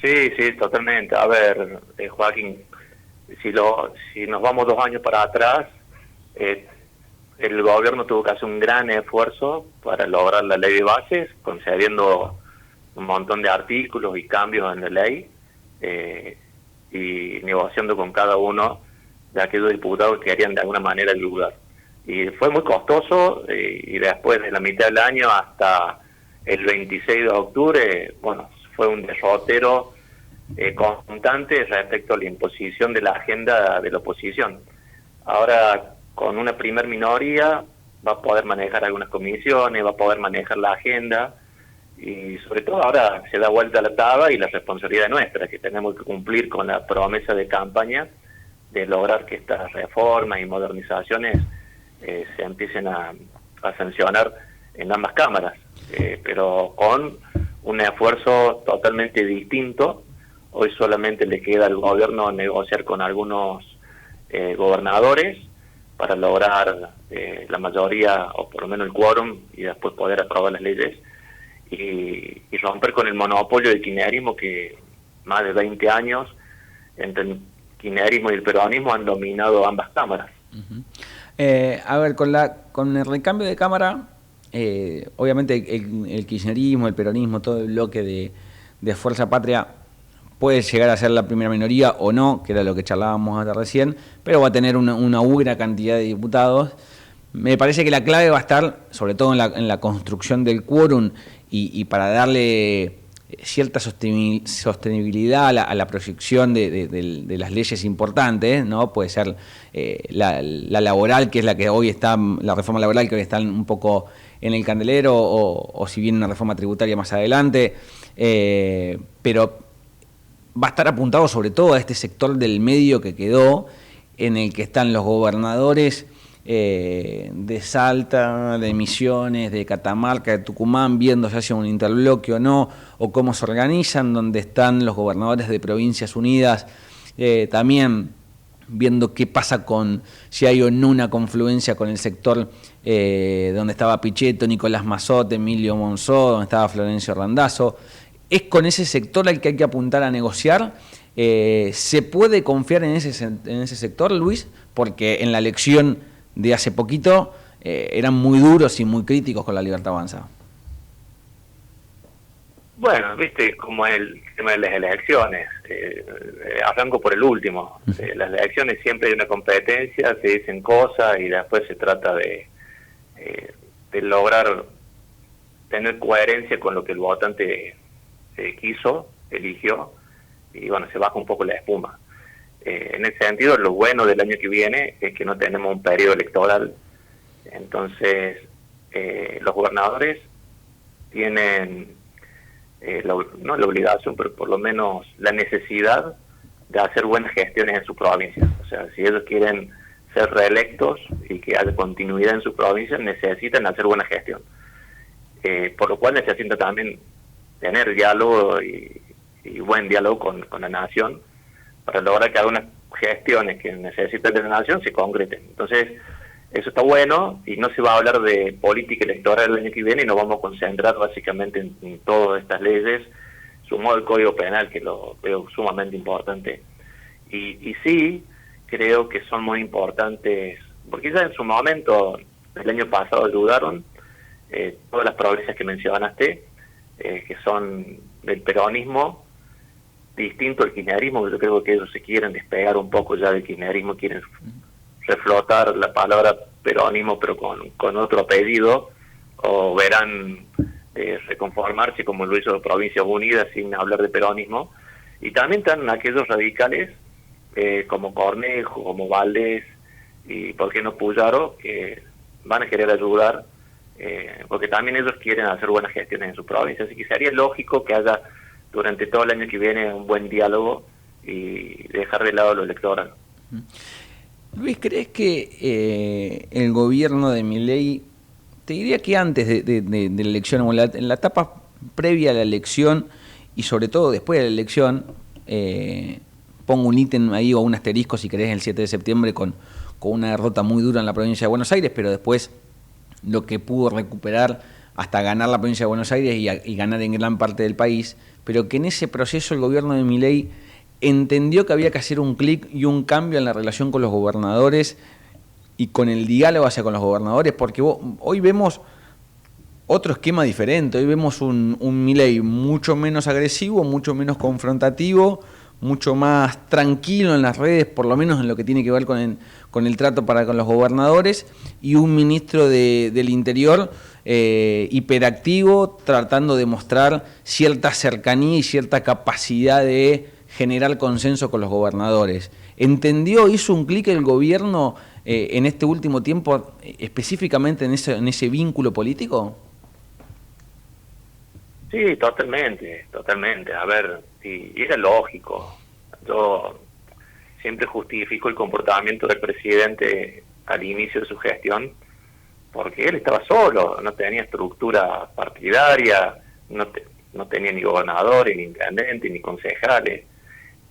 Sí, totalmente. A ver, Joaquín, si nos vamos 2 años para atrás, el gobierno tuvo que hacer un gran esfuerzo para lograr la ley de bases, concediendo un montón de artículos y cambios en la ley, y negociando con cada uno de aquellos diputados que querían de alguna manera el lugar. Y fue muy costoso, y después de la mitad del año hasta el 26 de octubre, bueno, fue un derrotero constante respecto a la imposición de la agenda de la oposición. Ahora, con una primer minoría, va a poder manejar algunas comisiones, va a poder manejar la agenda, y sobre todo ahora se da vuelta la taba y la responsabilidad nuestra, que tenemos que cumplir con la promesa de campaña de lograr que estas reformas y modernizaciones se empiecen a sancionar en ambas cámaras, pero con un esfuerzo totalmente distinto. Hoy solamente le queda al gobierno negociar con algunos gobernadores para lograr la mayoría, o por lo menos el quórum, y después poder aprobar las leyes, y romper con el monopolio del kirchnerismo que más de 20 años entre el kirchnerismo y el peronismo han dominado ambas cámaras. A ver, con el recambio de Cámara, obviamente el kirchnerismo, el peronismo, todo el bloque de Fuerza Patria puede llegar a ser la primera minoría o no, que era lo que charlábamos hasta recién, pero va a tener una buena cantidad de diputados. Me parece que la clave va a estar, sobre todo en la construcción del quórum y para darle cierta sostenibilidad a la proyección de las leyes importantes, ¿no? Puede ser la laboral, que es la que hoy está, la reforma laboral que hoy está un poco en el candelero, o si bien una reforma tributaria más adelante, pero va a estar apuntado sobre todo a este sector del medio que quedó, en el que están los gobernadores de Salta, de Misiones, de Catamarca, de Tucumán, viendo si hace un interbloque o no, o cómo se organizan, donde están los gobernadores de Provincias Unidas, también viendo qué pasa con si hay o no una confluencia con el sector donde estaba Pichetto, Nicolás Mazzotte, Emilio Monzó, donde estaba Florencio Randazzo. ¿Es con ese sector al que hay que apuntar a negociar? ¿Se puede confiar en ese sector, Luis? Porque en la elección de hace poquito eran muy duros y muy críticos con La Libertad Avanza. Bueno, viste como el tema de las elecciones, arranco por el último. Las elecciones siempre hay una competencia, se dicen cosas y después se trata de lograr tener coherencia con lo que el votante quiso, eligió, y bueno, se baja un poco la espuma. En ese sentido, lo bueno del año que viene es que no tenemos un periodo electoral, entonces los gobernadores tienen no la obligación, pero por lo menos la necesidad de hacer buenas gestiones en su provincia. O sea, si ellos quieren ser reelectos y que haya continuidad en su provincia, necesitan hacer buena gestión. Por lo cual necesitan también tener diálogo y buen diálogo con la nación para lograr que algunas gestiones que necesitan de la nación se concreten. Entonces, eso está bueno y no se va a hablar de política electoral el año que viene y nos vamos a concentrar básicamente en todas estas leyes, sumado el Código Penal, que lo veo sumamente importante. Y sí, creo que son muy importantes, porque ya en su momento, el año pasado ayudaron todas las provincias que mencionaste, que son del peronismo, distinto al kirchnerismo, yo creo que ellos se quieren despegar un poco ya del kirchnerismo, quieren reflotar la palabra peronismo pero con otro apellido, o verán reconformarse como lo hizo Provincias Unidas sin hablar de peronismo. Y también están aquellos radicales como Cornejo, como Valdés y por qué no Puyaro, que van a querer ayudar porque también ellos quieren hacer buenas gestiones en su provincia, así que sería lógico que haya durante todo el año que viene un buen diálogo y dejar de lado lo electoral. Luis, ¿crees que el gobierno de Milei, te diría que antes de la elección, o en la etapa previa a la elección y sobre todo después de la elección, pongo un ítem ahí o un asterisco si querés el 7 de septiembre con una derrota muy dura en la provincia de Buenos Aires, pero después lo que pudo recuperar hasta ganar la provincia de Buenos Aires y ganar en gran parte del país, pero que en ese proceso el gobierno de Milei entendió que había que hacer un clic y un cambio en la relación con los gobernadores y con el diálogo hacia con los gobernadores, porque hoy vemos otro esquema diferente, hoy vemos un Milei mucho menos agresivo, mucho menos confrontativo, mucho más tranquilo en las redes, por lo menos en lo que tiene que ver con el trato para con los gobernadores, y un ministro del Interior hiperactivo, tratando de mostrar cierta cercanía y cierta capacidad de generar consenso con los gobernadores. ¿Entendió, hizo un clic el gobierno en este último tiempo, específicamente en ese vínculo político? Sí, totalmente. A ver, y era lógico. Yo siempre justifico el comportamiento del presidente al inicio de su gestión, porque él estaba solo, no tenía estructura partidaria, no tenía ni gobernadores, ni intendentes, ni concejales,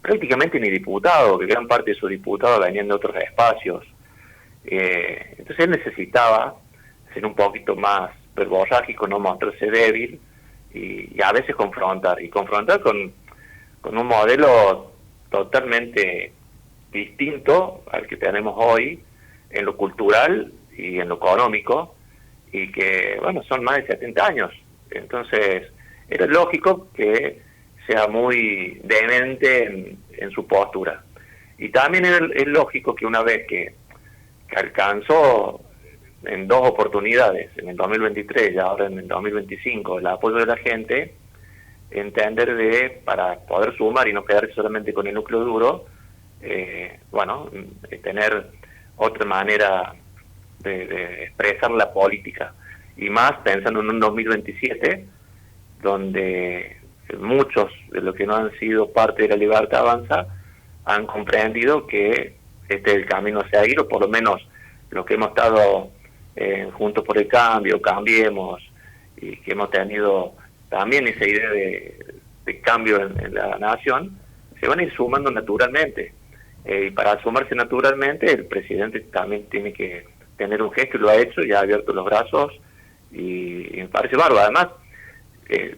prácticamente ni diputados, que gran parte de sus diputados venían de otros espacios. Entonces él necesitaba ser un poquito más verborrágico, no mostrarse débil y a veces confrontar con un modelo totalmente distinto al que tenemos hoy en lo cultural y en lo económico, y que, bueno, son más de 70 años. Entonces era lógico que sea muy demente en su postura. Y también es lógico que una vez que alcanzó en dos oportunidades, en el 2023 y ahora en el 2025, el apoyo de la gente, entender para poder sumar y no quedarse solamente con el núcleo duro, tener otra manera de expresar la política. Y más pensando en un 2027, donde muchos de los que no han sido parte de la Libertad Avanza han comprendido que este es el camino a seguir, o por lo menos los que hemos estado juntos por el cambio, Cambiemos, y que hemos tenido también esa idea de cambio en la nación, se van a ir sumando naturalmente. Y para sumarse naturalmente, el presidente también tiene que tener un gesto, y lo ha hecho, y ha abierto los brazos, y me parece bárbaro. Además,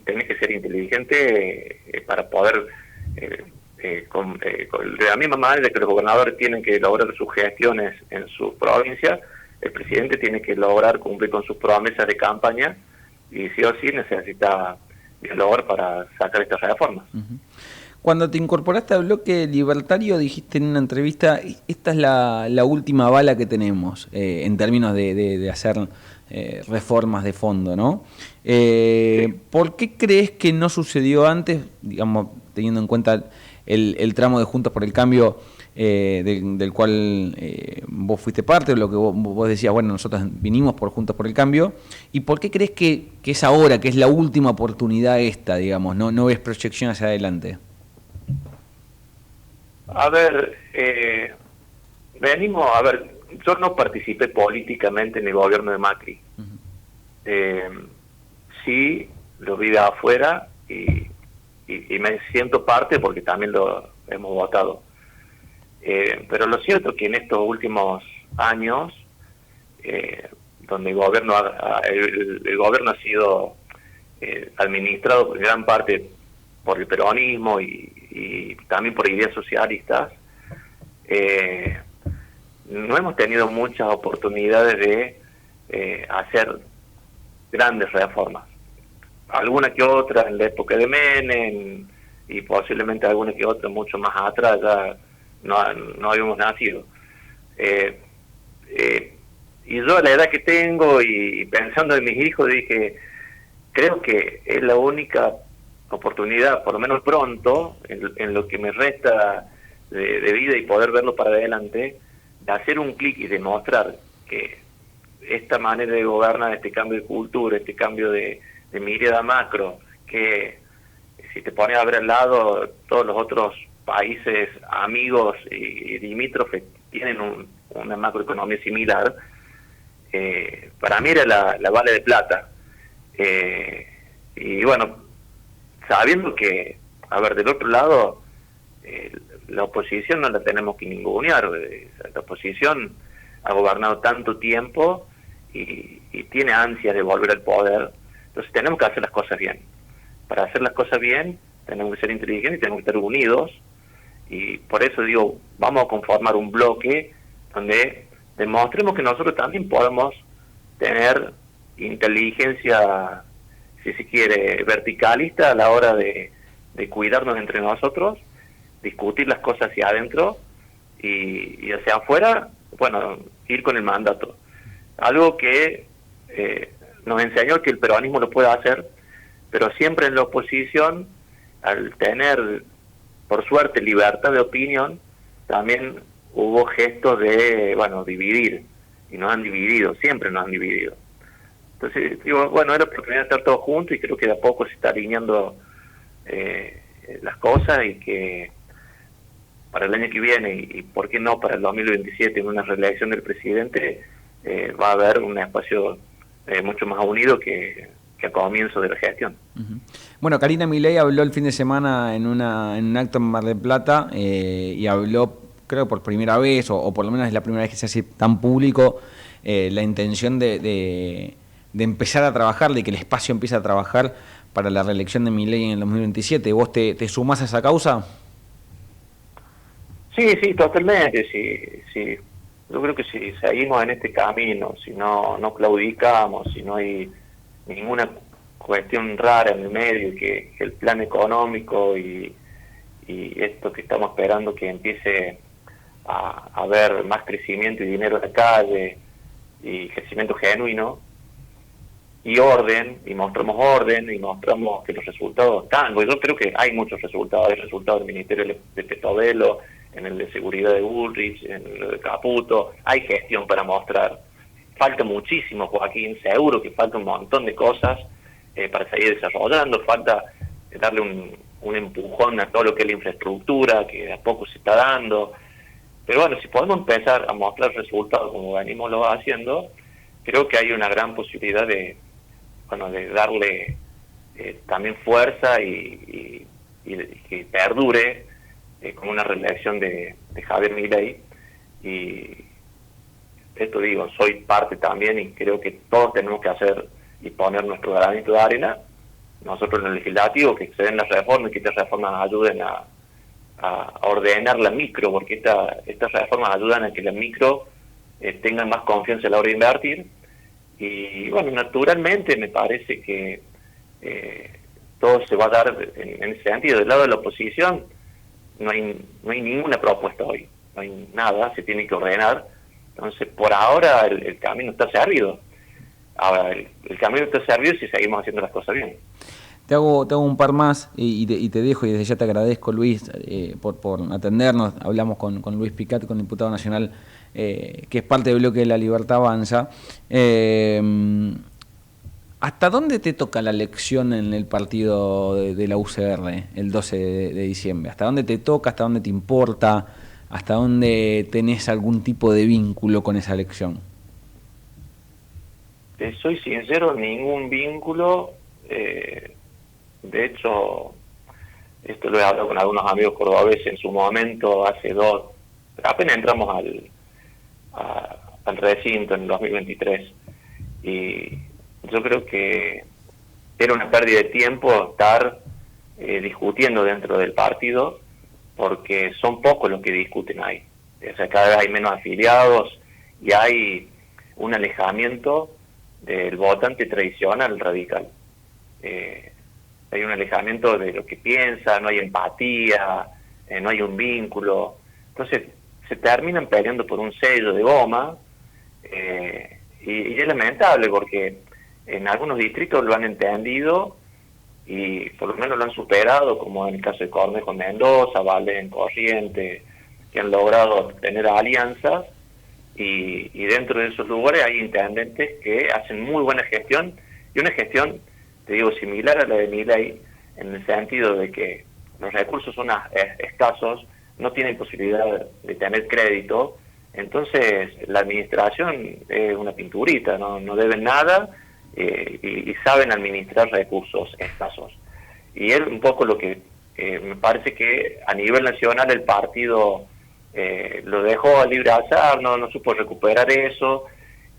tenés que ser inteligente para poder, de la misma manera que los gobernadores tienen que lograr sus gestiones en sus provincias, el presidente tiene que lograr cumplir con sus promesas de campaña, y sí o sí necesita dialogar para sacar estas reformas. Cuando te incorporaste al bloque libertario dijiste en una entrevista, esta es la última bala que tenemos en términos de hacer reformas de fondo, ¿no? ¿Por qué crees que no sucedió antes, digamos, teniendo en cuenta el tramo de Juntos por el Cambio del cual vos fuiste parte, o lo que vos decías, bueno, nosotros vinimos por Juntos por el Cambio, y por qué crees que es ahora, que es la última oportunidad esta, digamos, no ves proyección hacia adelante? A ver, yo no participé políticamente en el gobierno de Macri. Sí, lo vi de afuera y me siento parte porque también lo hemos votado. Pero lo cierto es que en estos últimos años, donde el gobierno ha sido administrado por gran parte por el peronismo y también por ideas socialistas, no hemos tenido muchas oportunidades de hacer grandes reformas. Alguna que otra en la época de Menem y posiblemente alguna que otra mucho más atrás, ya no habíamos nacido. Y yo a la edad que tengo y pensando en mis hijos dije, creo que es la única oportunidad, por lo menos pronto, en lo que me resta de vida y poder verlo para adelante, de hacer un clic y demostrar que esta manera de gobernar, este cambio de cultura, este cambio de mirada macro, que si te pones a ver al lado, todos los otros países amigos y limítrofes tienen una macroeconomía similar, para mí era la bala de plata. Y bueno, sabiendo que, a ver, del otro lado, la oposición no la tenemos que ningunear. La oposición ha gobernado tanto tiempo y tiene ansias de volver al poder. Entonces tenemos que hacer las cosas bien. Para hacer las cosas bien, tenemos que ser inteligentes y tenemos que estar unidos. Y por eso digo, vamos a conformar un bloque donde demostremos que nosotros también podemos tener inteligencia, si se quiere, verticalista a la hora de cuidarnos entre nosotros, discutir las cosas hacia adentro y hacia afuera, bueno, ir con el mandato. Algo que nos enseñó que el peronismo lo puede hacer, pero siempre en la oposición, al tener, por suerte, libertad de opinión, también hubo gestos de, bueno, dividir, y nos han dividido, siempre nos han dividido. Entonces, digo, bueno, es la oportunidad de estar todos juntos y creo que de a poco se está alineando las cosas y que para el año que viene y por qué no para el 2027 en una reelección del presidente va a haber un espacio mucho más unido que a comienzo de la gestión. Bueno, Karina Milei habló el fin de semana en un acto en Mar del Plata y habló, creo por primera vez, o por lo menos es la primera vez que se hace tan público, la intención de empezar a trabajar, de que el espacio empiece a trabajar para la reelección de Milei en el 2027. ¿Vos te sumás a esa causa? Sí, totalmente, sí. Yo creo que si seguimos en este camino, si no claudicamos, si no hay ninguna cuestión rara en el medio, que el plan económico y esto que estamos esperando que empiece a haber más crecimiento y dinero en la calle y crecimiento genuino y orden, y mostramos orden y mostramos que los resultados están. Yo creo que hay muchos resultados. Hay resultados del Ministerio de Petovelo, en el de Seguridad de Bullrich, en el de Caputo. Hay gestión para mostrar. Falta muchísimo, Joaquín, seguro que falta un montón de cosas para seguir desarrollando. Falta darle un empujón a todo lo que es la infraestructura, que de a poco se está dando. Pero bueno, si podemos empezar a mostrar resultados como venimos lo haciendo, creo que hay una gran posibilidad de darle también fuerza y que perdure con una reelección de Javier Milei. Y esto digo, soy parte también y creo que todos tenemos que hacer y poner nuestro granito de arena, nosotros en el legislativo, que se den las reformas y que estas reformas ayuden a ordenar la micro, porque estas reformas ayudan a que la micro tengan más confianza a la hora de invertir. Y bueno, naturalmente me parece que todo se va a dar en ese sentido. Del lado de la oposición no hay ninguna propuesta hoy, no hay nada, se tiene que ordenar. Entonces, por ahora el camino está servido. Ahora, el camino está servido si seguimos haciendo las cosas bien. Te hago un par más y te dejo, y desde ya te agradezco, Luis, por atendernos. Hablamos con Luis Picat, con el diputado nacional, que es parte del bloque de La Libertad Avanza. ¿Hasta dónde te toca la elección en el partido de la UCR el 12 de diciembre? ¿Hasta dónde te toca? ¿Hasta dónde te importa? ¿Hasta dónde tenés algún tipo de vínculo con esa elección? Te soy sincero, ningún vínculo. De hecho, esto lo he hablado con algunos amigos cordobeses en su momento, apenas entramos al recinto en el 2023, y yo creo que era una pérdida de tiempo estar discutiendo dentro del partido, porque son pocos los que discuten ahí. O sea, cada vez hay menos afiliados y hay un alejamiento del votante tradicional radical. Hay un alejamiento de lo que piensa, no hay empatía, no hay un vínculo. Entonces se terminan peleando por un sello de goma, y es lamentable porque en algunos distritos lo han entendido y por lo menos lo han superado, como en el caso de Cornejo en Mendoza, Valdés en Corrientes, que han logrado tener alianzas, y dentro de esos lugares hay intendentes que hacen muy buena gestión, y una gestión, te digo, similar a la de Milei, en el sentido de que los recursos son escasos, no tienen posibilidad de tener crédito, entonces la administración es una pinturita, no deben nada, y saben administrar recursos escasos. Y es un poco lo que me parece que a nivel nacional el partido lo dejó a libre azar, no supo recuperar eso,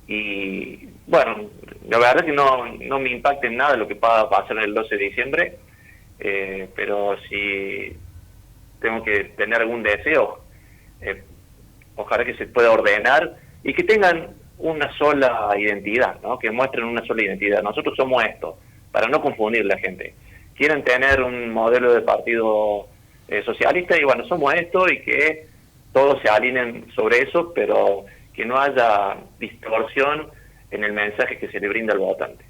y bueno, la verdad es que no me impacta en nada lo que va a pasar el 12 de diciembre, pero si tengo que tener algún deseo, ojalá que se pueda ordenar y que tengan una sola identidad, ¿no? Que muestren una sola identidad. Nosotros somos esto, para no confundir la gente. Quieren tener un modelo de partido socialista, y bueno, somos esto, y que todos se alineen sobre eso, pero que no haya distorsión en el mensaje que se le brinda al votante.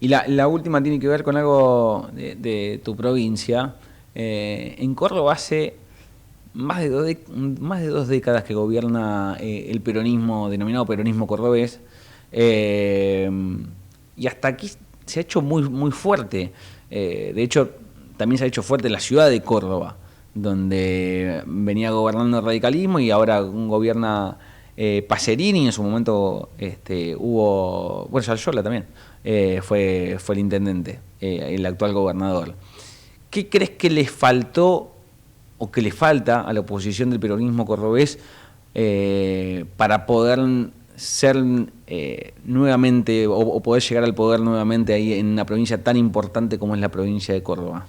Y la última tiene que ver con algo de tu provincia. En Córdoba hace más de 2 décadas que gobierna el peronismo, denominado peronismo cordobés, y hasta aquí se ha hecho muy fuerte. De hecho, también se ha hecho fuerte la ciudad de Córdoba, donde venía gobernando el radicalismo, y ahora gobierna Pacerini. En su momento hubo, bueno, Salyola también fue el intendente, el actual gobernador. ¿Qué crees que le faltó o que le falta a la oposición del peronismo cordobés para poder ser nuevamente o poder llegar al poder nuevamente ahí en una provincia tan importante como es la provincia de Córdoba?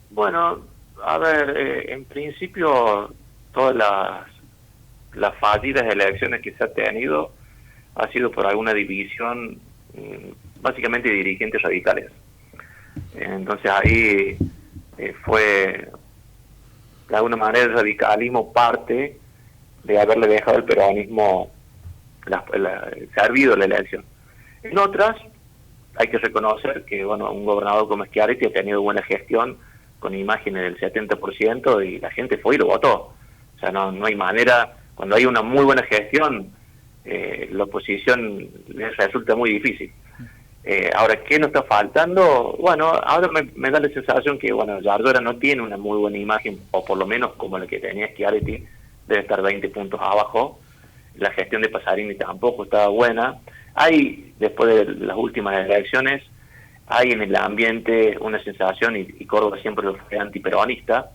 Bueno, a ver, en principio todas las fallidas elecciones que se ha tenido ha sido por alguna división, básicamente de dirigentes radicales. Entonces ahí fue, de alguna manera, el radicalismo parte de haberle dejado al peronismo servido la elección. En otras, hay que reconocer que bueno, un gobernador como Schiaretti ha tenido buena gestión, con imágenes del 70%, y la gente fue y lo votó. O sea, no hay manera, cuando hay una muy buena gestión, la oposición les resulta muy difícil. Ahora, ¿qué nos está faltando? Bueno, ahora me da la sensación que, bueno, Yardora no tiene una muy buena imagen, o por lo menos como la que tenía Schiaretti, debe estar 20 puntos abajo. La gestión de Pacerini tampoco estaba buena. Hay, después de las últimas elecciones, hay en el ambiente una sensación, y Córdoba siempre lo fue antiperonista.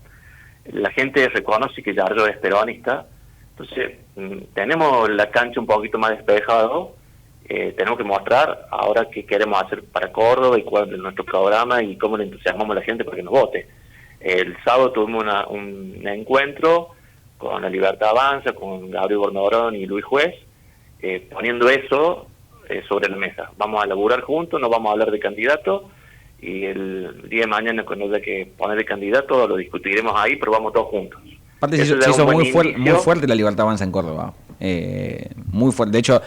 La gente reconoce que Yardora es peronista. Entonces, tenemos la cancha un poquito más despejado. Tenemos que mostrar ahora qué queremos hacer para Córdoba y cuál es nuestro programa y cómo le entusiasmamos a la gente para que nos vote. El sábado tuvimos un encuentro con La Libertad Avanza, con Gabriel Bornorón y Luis Juez, poniendo eso sobre la mesa. Vamos a laburar juntos, no vamos a hablar de candidato, y el día de mañana cuando haya que poner el candidato lo discutiremos ahí, pero vamos todos juntos. Aparte se hizo muy fuerte la Libertad Avanza en Córdoba. Muy fuerte. De hecho,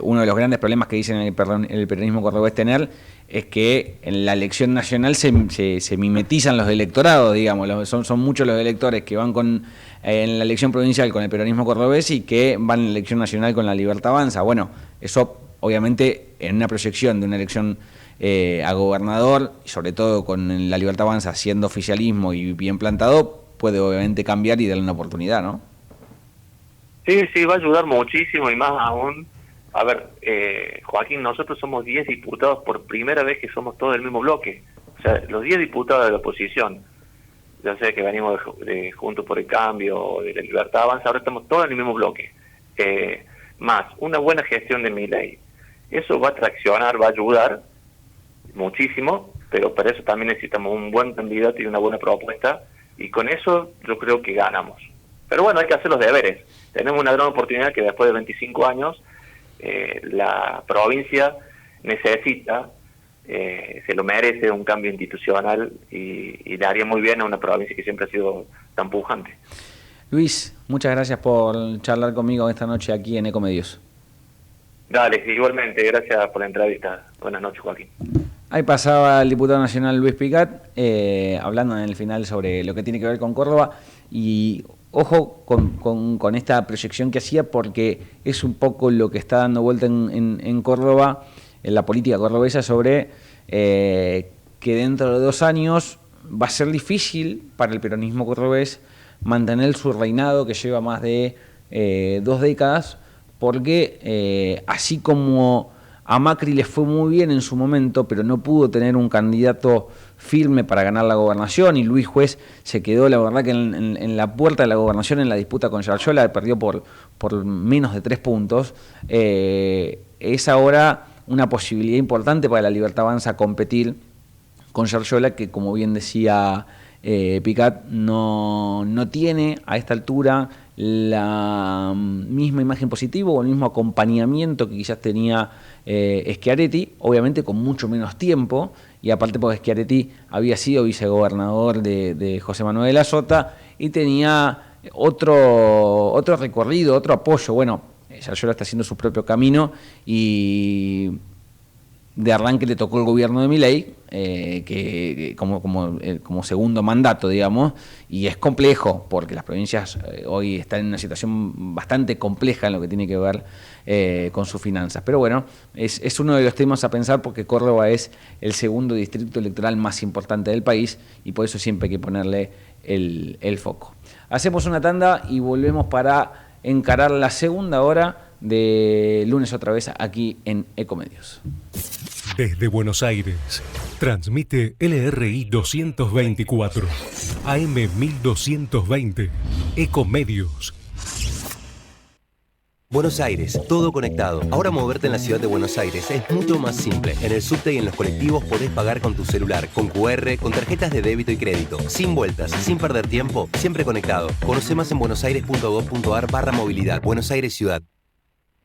uno de los grandes problemas que dicen el peronismo cordobés tener es que en la elección nacional se mimetizan los electorados, digamos. Son muchos los electores que van en la elección provincial con el peronismo cordobés y que van en la elección nacional con la Libertad Avanza. Bueno, eso obviamente en una proyección de una elección a gobernador, y sobre todo con la Libertad Avanza siendo oficialismo y bien plantado, puede obviamente cambiar y darle una oportunidad, ¿no? Sí, va a ayudar muchísimo, y más aún. A ver, Joaquín, nosotros somos 10 diputados por primera vez que somos todos del mismo bloque. O sea, los 10 diputados de la oposición, ya sea que venimos de Juntos por el Cambio o de la Libertad Avanza, ahora estamos todos en el mismo bloque. Más una buena gestión de Milei. Eso va a traccionar, va a ayudar muchísimo, pero para eso también necesitamos un buen candidato y una buena propuesta, y con eso yo creo que ganamos. Pero bueno, hay que hacer los deberes. Tenemos una gran oportunidad que después de 25 años la provincia necesita, se lo merece, un cambio institucional, y le haría muy bien a una provincia que siempre ha sido tan pujante. Luis, muchas gracias por charlar conmigo esta noche aquí en Ecomedios. Dale, igualmente, gracias por la entrevista. Buenas noches, Joaquín. Ahí pasaba el diputado nacional Luis Picat, hablando en el final sobre lo que tiene que ver con Córdoba, y ojo con esta proyección que hacía, porque es un poco lo que está dando vuelta en Córdoba, en la política cordobesa, sobre que dentro de 2 años va a ser difícil para el peronismo cordobés mantener su reinado que lleva más de 2 décadas, porque así como a Macri le fue muy bien en su momento, pero no pudo tener un candidato firme para ganar la gobernación, y Luis Juez se quedó, la verdad, que en la puerta de la gobernación en la disputa con Yarllola, perdió por menos de 3 puntos. Es ahora una posibilidad importante para la Libertad Avanza competir con Yarllola, que, como bien decía Picat, no tiene a esta altura la misma imagen positiva o el mismo acompañamiento que quizás tenía Schiaretti, obviamente con mucho menos tiempo, y aparte porque Schiaretti había sido vicegobernador de José Manuel de la Sota y tenía otro recorrido, otro apoyo. Bueno, Yarllola está haciendo su propio camino, y de arranque le tocó el gobierno de Milei, que como segundo mandato, digamos, y es complejo porque las provincias hoy están en una situación bastante compleja en lo que tiene que ver con sus finanzas. Pero bueno, es uno de los temas a pensar, porque Córdoba es el segundo distrito electoral más importante del país, y por eso siempre hay que ponerle el foco. Hacemos una tanda y volvemos para encarar la segunda hora de Lunes Otra Vez aquí en Ecomedios. Desde Buenos Aires, transmite LRI 224, AM 1220, Ecomedios. Buenos Aires, todo conectado. Ahora moverte en la ciudad de Buenos Aires es mucho más simple. En el subte y en los colectivos podés pagar con tu celular, con QR, con tarjetas de débito y crédito. Sin vueltas, sin perder tiempo, siempre conectado. Conoce más en buenosaires.gov.ar/movilidad. Buenos Aires Ciudad.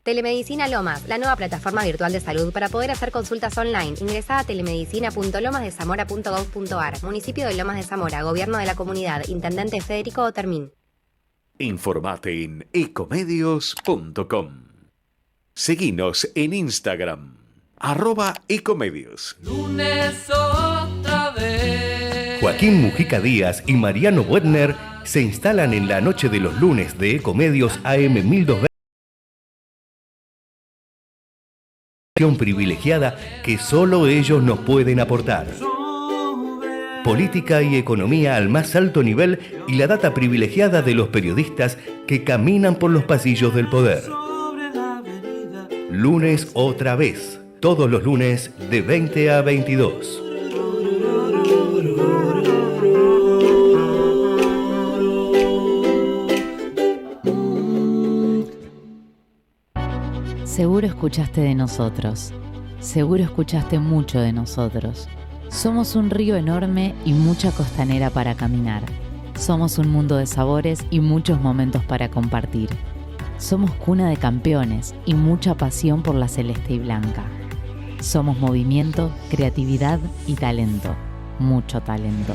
Telemedicina Lomas, la nueva plataforma virtual de salud para poder hacer consultas online. Ingresá a telemedicina.lomasdezamora.gov.ar. Municipio de Lomas de Zamora, Gobierno de la Comunidad, Intendente Federico Otermín. Informate en ecomedios.com. Seguinos en Instagram, @ecomedios. Lunes otra vez. Joaquín Mujica Díaz y Mariano Wedner se instalan en la noche de los lunes de Ecomedios AM 1220. Privilegiada que solo ellos nos pueden aportar. Política y economía al más alto nivel, y la data privilegiada de los periodistas que caminan por los pasillos del poder. Lunes Otra Vez, todos los lunes de 20 a 22. Seguro escuchaste de nosotros. Seguro escuchaste mucho de nosotros. Somos un río enorme y mucha costanera para caminar. Somos un mundo de sabores y muchos momentos para compartir. Somos cuna de campeones y mucha pasión por la celeste y blanca. Somos movimiento, creatividad y talento. Mucho talento.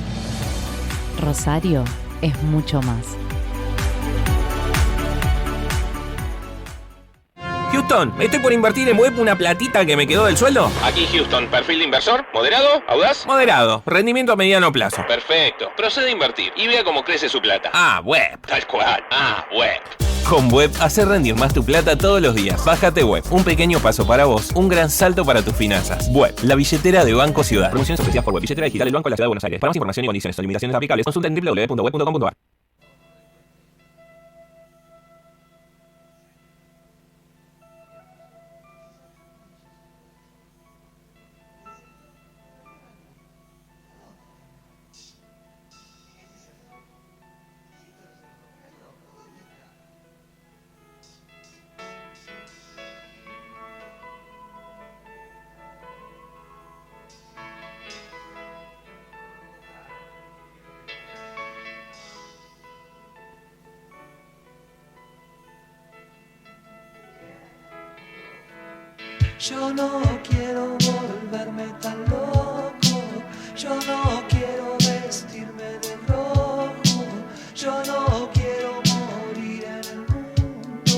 Rosario es mucho más. Houston, estoy por invertir en web una platita que me quedó del sueldo. Aquí Houston, perfil de inversor, moderado, audaz. Moderado, rendimiento a mediano plazo. Perfecto, procede a invertir y vea cómo crece su plata. Web. Tal cual, web. Con Web, hacer rendir más tu plata todos los días. Bájate Web, un pequeño paso para vos, un gran salto para tus finanzas. Web, la billetera de Banco Ciudad. Promociones ofrecidas por Web, billetera digital del Banco de la Ciudad de Buenos Aires. Para más información y condiciones o limitaciones aplicables, consulta en www.web.com.ar. Yo no quiero volverme tan loco, yo no quiero vestirme de rojo, yo no quiero morir en el mundo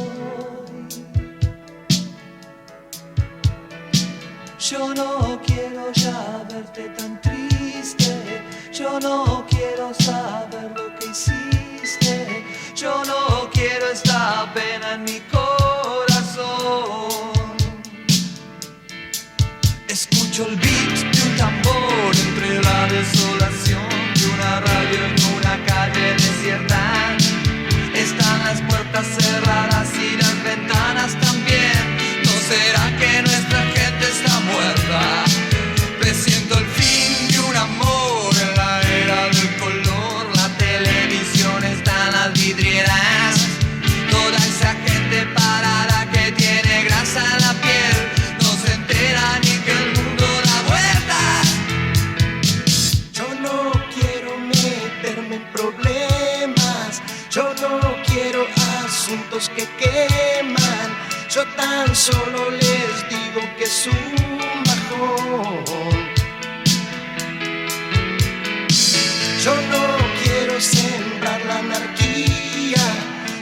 hoy. Yo no quiero ya verte tan triste, yo no quiero saber lo que hiciste, yo no quiero esta pena en mi corazón. Escucho el beat de un tambor entre la desolación de una radio en una calle desierta. Están las puertas cerradas y las ventanas también. ¿No será que nuestra gente está muerta? Presiento el fin de un amor en la era del color. La televisión está en las vidrieras. Toda esa gente parada que tiene grasa en la piel no se entera ni que el mundo da vueltas. Yo no quiero meterme en problemas, yo no quiero asuntos que queman, yo tan solo les digo que es un bajón. Yo no quiero sembrar la anarquía,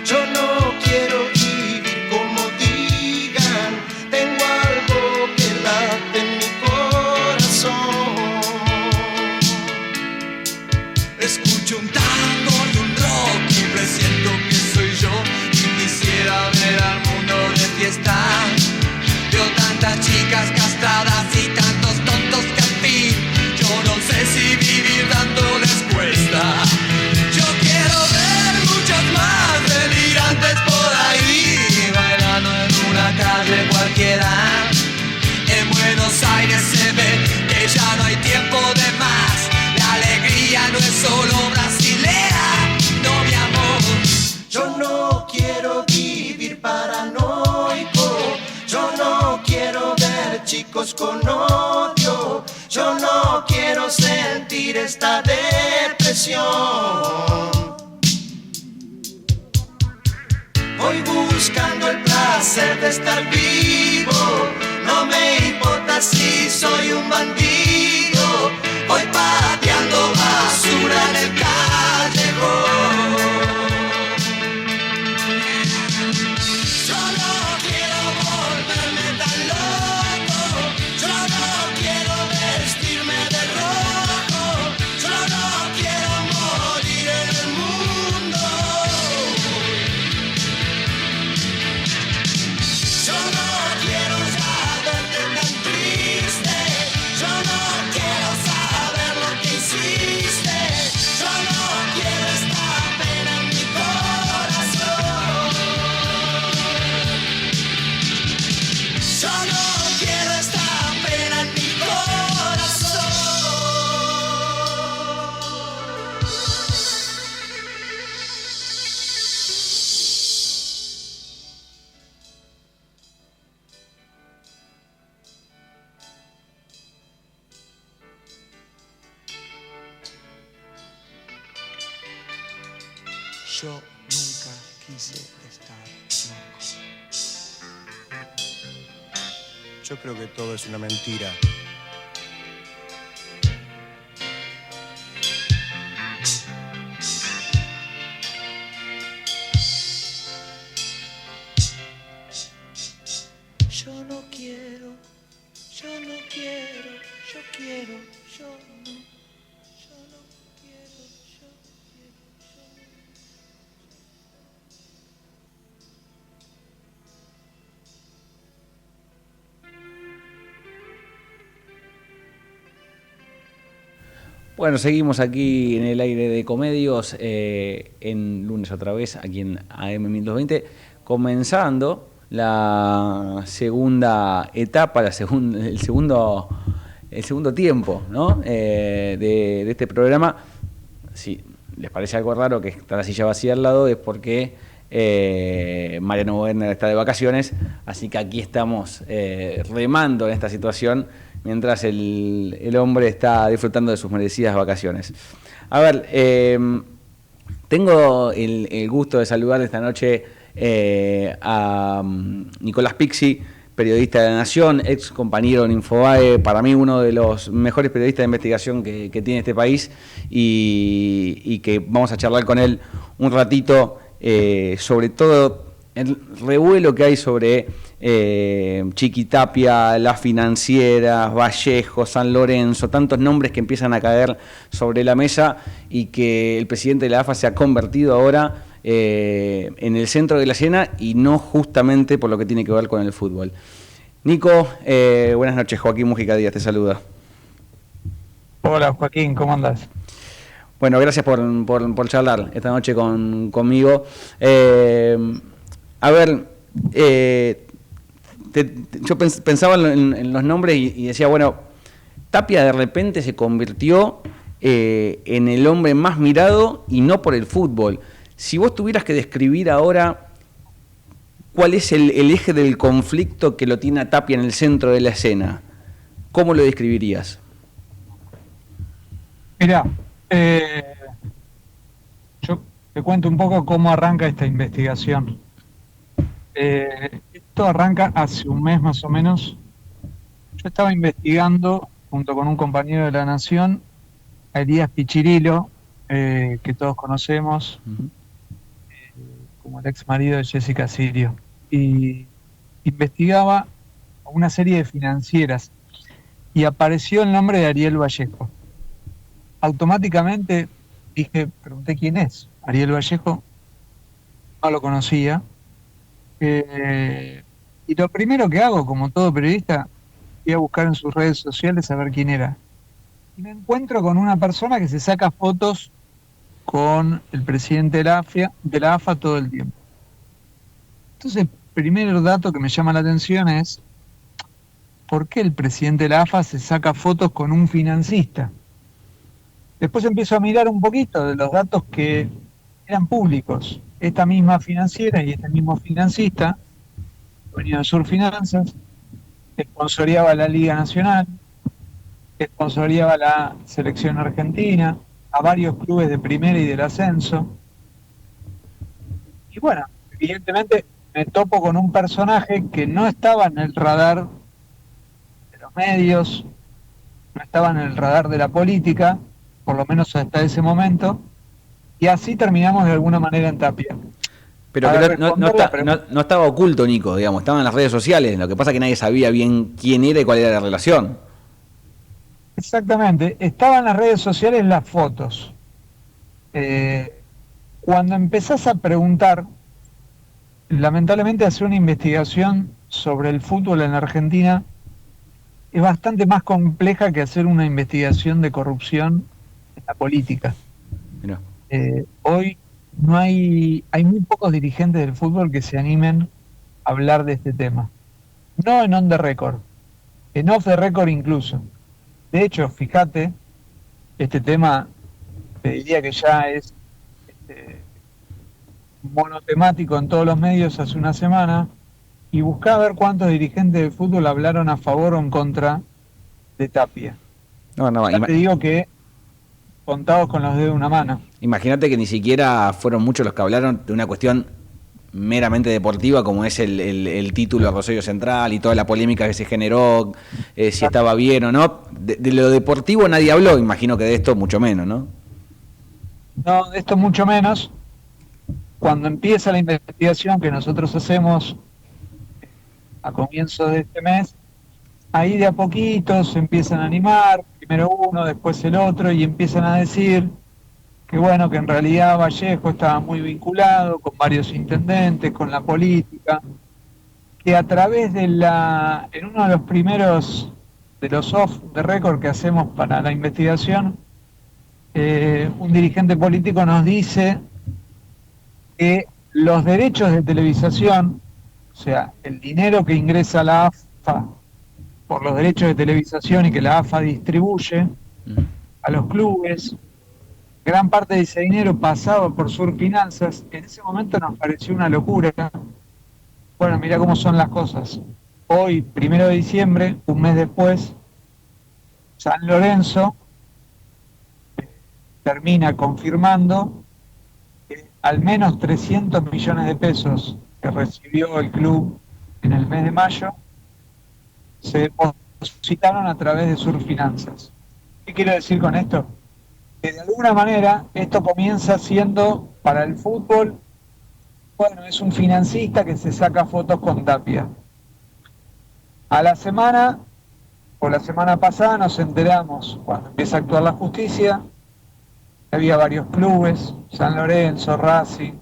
yo no quiero vivir como digan, tengo algo que late en mi corazón. Escucho un tango y un rock y presiento que soy yo y quisiera ver al mundo de fiesta. Veo tantas chicas castradas y tantos tontos que al fin yo no sé si vivir dándoles cuesta. Yo quiero ver muchas más delirantes por ahí, bailando en una calle cualquiera. En Buenos Aires se ve que ya no hay tiempo de más. La alegría no es solo brasilera, no mi amor. Yo no quiero vivir paranoico, yo no quiero ver chicos con odio, yo no quiero sentir esta depresión. Voy buscando el placer de estar vivo, no me importa si soy un bandido, voy pateando basura en el callejón. Yo no quiero volverme tan loco, yo no quiero vestirme de rojo, yo no quiero morir en el mundo. Yo no quiero ya verte tan triste, yo no quiero saber lo que hiciste, yo no quiero esta pena en mi corazón. Yo no quiero esta pena en mi corazón. Yo nunca dice estar loco. Yo creo que todo es una mentira. Yo no quiero, yo no quiero, yo quiero, yo no, yo no quiero, yo quiero, yo no. Bueno, seguimos aquí en el aire de Ecomedios, en lunes otra vez, aquí en AM 1220, comenzando la segunda etapa, el segundo tiempo, ¿no? de este programa. Si les parece algo raro que está la silla vacía al lado, es porque Mariano Werner está de vacaciones, así que aquí estamos remando en esta situación mientras el hombre está disfrutando de sus merecidas vacaciones. A ver, tengo el gusto de saludar esta noche a Nicolás Pixi, periodista de La Nación, ex compañero en Infobae, para mí uno de los mejores periodistas de investigación que tiene este país, y que vamos a charlar con él un ratito sobre todo el revuelo que hay sobre Chiquitapia, las financieras, Vallejo, San Lorenzo, tantos nombres que empiezan a caer sobre la mesa y que el presidente de la AFA se ha convertido ahora en el centro de la escena, y no justamente por lo que tiene que ver con el fútbol. Nico, buenas noches. Joaquín Mujica Díaz te saluda. Hola Joaquín, ¿cómo andás? Bueno, gracias por charlar esta noche conmigo. A ver, yo pensaba en los nombres y decía, bueno, Tapia de repente se convirtió en el hombre más mirado, y no por el fútbol. Si vos tuvieras que describir ahora cuál es el eje del conflicto que lo tiene a Tapia en el centro de la escena, ¿cómo lo describirías? Mirá, yo te cuento un poco cómo arranca esta investigación. Esto arranca hace un mes más o menos. Yo estaba investigando, junto con un compañero de La Nación, a Elías Pichirilo, que todos conocemos, como el ex marido de Jessica Sirio, y investigaba una serie de financieras, y apareció el nombre de Ariel Vallejo. Automáticamente pregunté quién es Ariel Vallejo, no lo conocía, y lo primero que hago, como todo periodista, fui a buscar en sus redes sociales a ver quién era, y me encuentro con una persona que se saca fotos con el presidente de la AFA todo el tiempo. Entonces, el primer dato que me llama la atención es ¿por qué el presidente de la AFA se saca fotos con un financista? Después empiezo a mirar un poquito de los datos que eran públicos. Esta misma financiera y este mismo financista, dueño de Sur Finanzas, sponsoreaba la Liga Nacional, sponsoreaba la selección argentina, a varios clubes de primera y del ascenso. Y bueno, evidentemente me topo con un personaje que no estaba en el radar de los medios, no estaba en el radar de la política, por lo menos hasta ese momento, y así terminamos de alguna manera en Tapia. Pero no estaba oculto, Nico, digamos, estaba en las redes sociales, lo que pasa es que nadie sabía bien quién era y cuál era la relación. Exactamente, estaban en las redes sociales las fotos. Cuando empezás a preguntar, lamentablemente hacer una investigación sobre el fútbol en la Argentina es bastante más compleja que hacer una investigación de corrupción en la política. Hoy no hay muy pocos dirigentes del fútbol que se animen a hablar de este tema. No en on the record, en off the record incluso. De hecho, fíjate, este tema te diría que ya es monotemático en todos los medios hace una semana, y buscá ver cuántos dirigentes de fútbol hablaron a favor o en contra de Tapia. Te digo que contados con los dedos de una mano. Imagínate que ni siquiera fueron muchos los que hablaron de una cuestión meramente deportiva, como es el título de Rosario Central y toda la polémica que se generó, si estaba bien o no. De lo deportivo nadie habló, imagino que de esto mucho menos, ¿no? No, de esto mucho menos. Cuando empieza la investigación que nosotros hacemos a comienzos de este mes, ahí de a poquito se empiezan a animar, primero uno, después el otro, y empiezan a decir que bueno, que en realidad Vallejo estaba muy vinculado con varios intendentes, con la política, que a través de en uno de los primeros de los off the record que hacemos para la investigación, un dirigente político nos dice que los derechos de televisación, o sea, el dinero que ingresa a la AFA por los derechos de televisación y que la AFA distribuye a los clubes, gran parte de ese dinero pasaba por Surfinanzas. En ese momento nos pareció una locura. Bueno, mirá cómo son las cosas. Hoy, 1 de diciembre, un mes después, San Lorenzo termina confirmando que al menos 300 millones de pesos que recibió el club en el mes de mayo se depositaron a través de Surfinanzas. ¿Qué quiero decir con esto? Que de alguna manera esto comienza siendo para el fútbol, bueno, es un financista que se saca fotos con Tapia. A la semana, o la semana pasada, nos enteramos, cuando empieza a actuar la justicia, había varios clubes, San Lorenzo, Racing,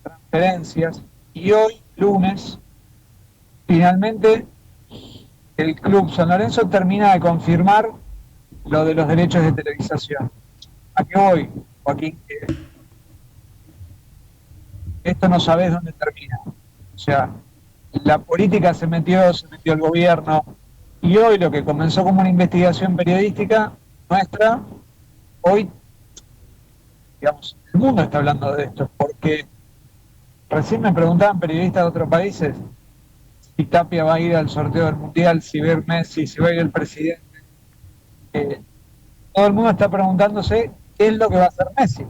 transferencias, y hoy, lunes, finalmente el club San Lorenzo termina de confirmar lo de los derechos de televisación. ¿A qué voy, Joaquín? Esto no sabés dónde termina. O sea, la política se metió el gobierno, y hoy lo que comenzó como una investigación periodística nuestra, hoy, digamos, el mundo está hablando de esto, porque recién me preguntaban periodistas de otros países si Tapia va a ir al sorteo del Mundial, si va a ir Messi, si va a ir el presidente. Todo el mundo está preguntándose qué es lo que va a hacer Messi.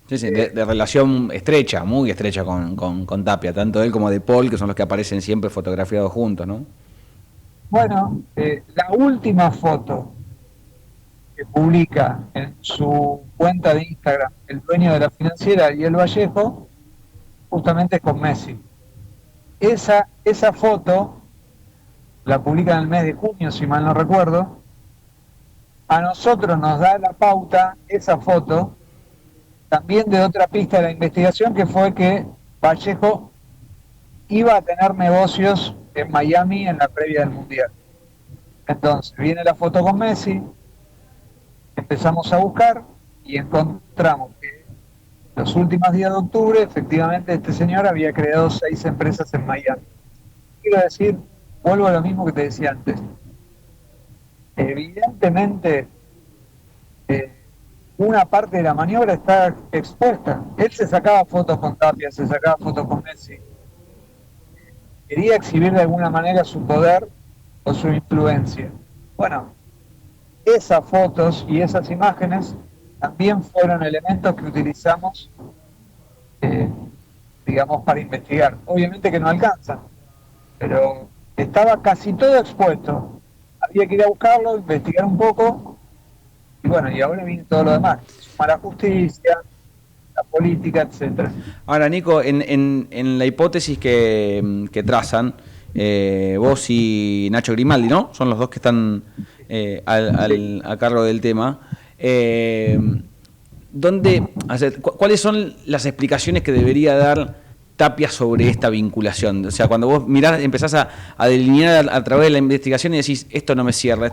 Sí, de relación estrecha, muy estrecha con Tapia, tanto él como De Paul, que son los que aparecen siempre fotografiados juntos, ¿no? Bueno, la última foto que publica en su cuenta de Instagram el dueño de la financiera y el Vallejo, justamente es con Messi. Esa foto la publica en el mes de junio, si mal no recuerdo. A nosotros nos da la pauta esa foto también de otra pista de la investigación, que fue que Vallejo iba a tener negocios en Miami en la previa del Mundial. Entonces viene la foto con Messi, empezamos a buscar y encontramos que los últimos días de octubre efectivamente este señor había creado 6 empresas en Miami. Quiero decir, vuelvo a lo mismo que te decía antes. Evidentemente, una parte de la maniobra está expuesta. Él se sacaba fotos con Tapia, se sacaba fotos con Messi. Quería exhibir de alguna manera su poder o su influencia. Bueno, esas fotos y esas imágenes también fueron elementos que utilizamos, digamos, para investigar. Obviamente que no alcanzan, pero estaba casi todo expuesto. Había que ir a buscarlo, investigar un poco, y bueno, y ahora viene todo lo demás, suma la justicia, la política, etcétera. Ahora, Nico, en la hipótesis que trazan, vos y Nacho Grimaldi, ¿no? Son los dos que están a cargo del tema. ¿Cuáles son las explicaciones que debería dar Tapia sobre esta vinculación? O sea, cuando vos mirás, empezás a delinear a través de la investigación y decís, esto no me cierra,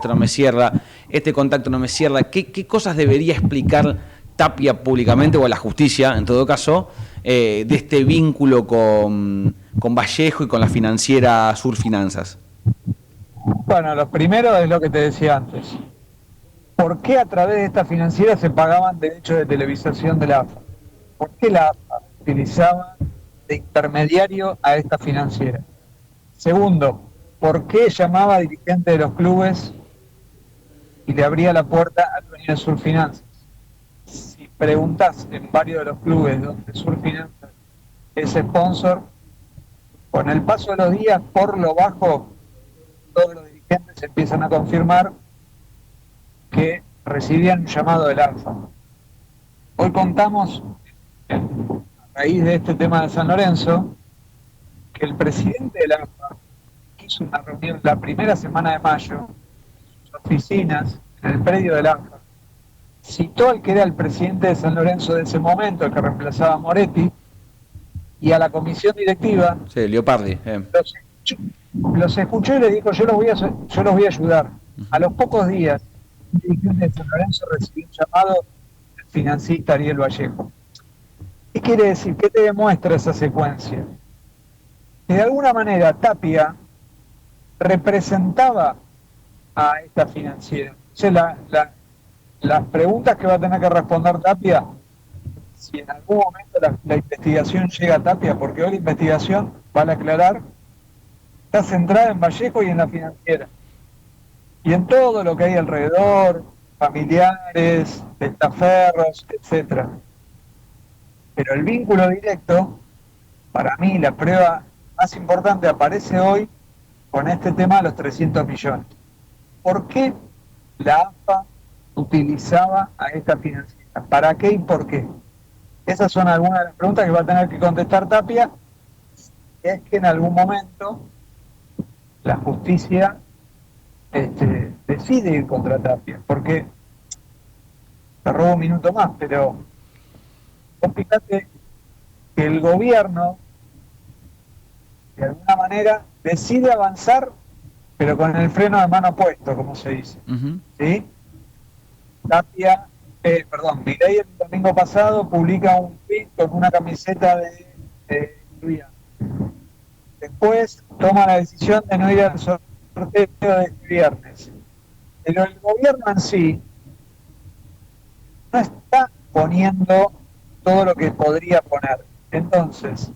este contacto no me cierra, ¿qué cosas debería explicar Tapia públicamente, o a la justicia, en todo caso, de este vínculo con Vallejo y con la financiera Surfinanzas? Bueno, lo primero es lo que te decía antes. ¿Por qué a través de esta financiera se pagaban derechos de televisación de la AFA? ¿Por qué la AFA utilizaba de intermediario a esta financiera? Segundo, ¿por qué llamaba a dirigentes de los clubes y le abría la puerta al dueño de Surfinanzas? Si preguntás en varios de los clubes donde Surfinanzas ese sponsor. Con el paso de los días, por lo bajo, todos los dirigentes empiezan a confirmar que recibían un llamado del ANFA. Hoy contamos, a raíz de este tema de San Lorenzo, que el presidente del ANFA hizo una reunión la primera semana de mayo en sus oficinas, en el predio del ANFA. Citó al que era el presidente de San Lorenzo de ese momento, el que reemplazaba a Moretti, y a la comisión directiva. Sí, Leopardi. Los escuchó y le dijo, yo los voy a ayudar. A los pocos días, el dirigente de San Lorenzo recibió un llamado del financista Ariel Vallejo. ¿Qué quiere decir? ¿Qué te demuestra esa secuencia? Que de alguna manera Tapia representaba a esta financiera. Entonces las preguntas que va a tener que responder Tapia, si en algún momento la investigación llega a Tapia, porque hoy la investigación, vale aclarar, está centrada en Vallejo y en la financiera. Y en todo lo que hay alrededor, familiares, testaferros, etcétera. Pero el vínculo directo, para mí, la prueba más importante aparece hoy con este tema de los 300 millones. ¿Por qué la AFA utilizaba a esta financiera? ¿Para qué y por qué? Esas son algunas de las preguntas que va a tener que contestar Tapia. Es que en algún momento la justicia decide ir contra Tapia. Porque, te robo un minuto más, pero vos fíjate que el gobierno, de alguna manera, decide avanzar, pero con el freno de mano puesto, como se dice. ¿Sí? Tapia... Milei el domingo pasado publica un tweet con una camiseta de estudiantes. Después toma la decisión de no ir al sorteo de este viernes. Pero el gobierno en sí no está poniendo todo lo que podría poner. Entonces,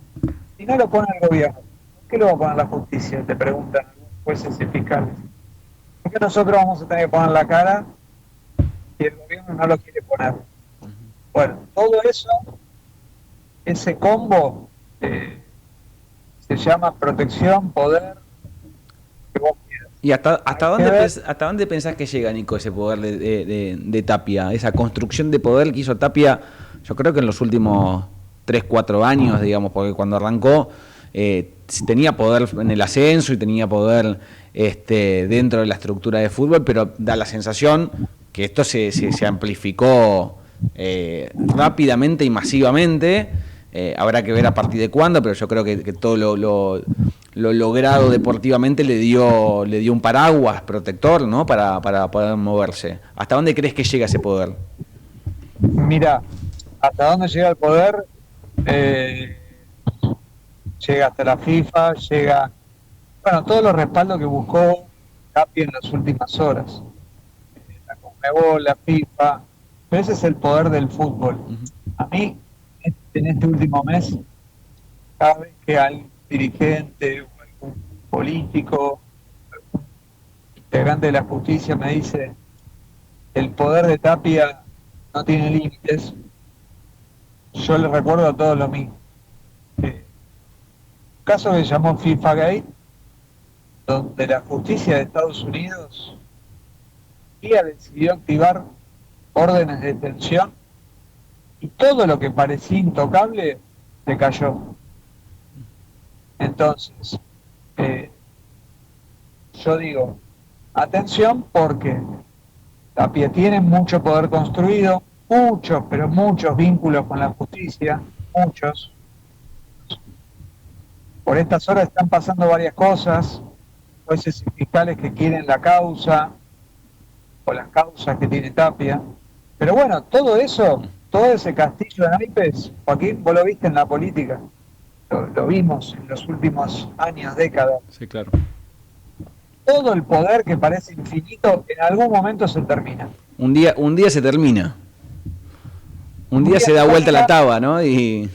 si no lo pone el gobierno, ¿por qué lo va a poner la justicia? Te preguntan algunos jueces y fiscales. ¿Por qué nosotros vamos a tener que poner la cara y el gobierno no lo quiere poner? Bueno, todo eso, ese combo, se llama protección, poder, que vos quieras. ¿Y hasta dónde pensás que llega, Nico, ese poder de Tapia? Esa construcción de poder que hizo Tapia, yo creo que en los últimos 3-4 años, digamos, porque cuando arrancó tenía poder en el ascenso y tenía poder dentro de la estructura de fútbol, pero da la sensación que esto se amplificó rápidamente y masivamente. Habrá que ver a partir de cuándo, pero yo creo que todo lo logrado deportivamente le dio un paraguas protector, ¿no? para poder moverse. ¿Hasta dónde crees que llega ese poder? Mira, hasta dónde llega el poder, llega hasta la FIFA, llega, bueno, todos los respaldos que buscó Tapia en las últimas horas. La Conmebol, la FIFA, pero ese es el poder del fútbol. A mí, en este último mes, cada vez que algún dirigente o algún político, algún integrante de la justicia me dice el poder de Tapia no tiene límites, yo le recuerdo a todos lo mismo. Un caso que se llamó FIFA Gate, donde la justicia de Estados Unidos decidió activar órdenes de detención y todo lo que parecía intocable se cayó. Entonces, yo digo, atención, porque Tapia tiene mucho poder construido, muchos, pero muchos vínculos con la justicia, muchos. Por estas horas están pasando varias cosas, jueces y fiscales que quieren la causa, o las causas que tiene Tapia. Pero bueno, todo eso, todo ese castillo de naipes, Joaquín, vos lo viste en la política, lo vimos en los últimos años, décadas. Sí, claro. Todo el poder que parece infinito, en algún momento se termina. Un día se termina. Un día se da vuelta la taba, ¿no? Y...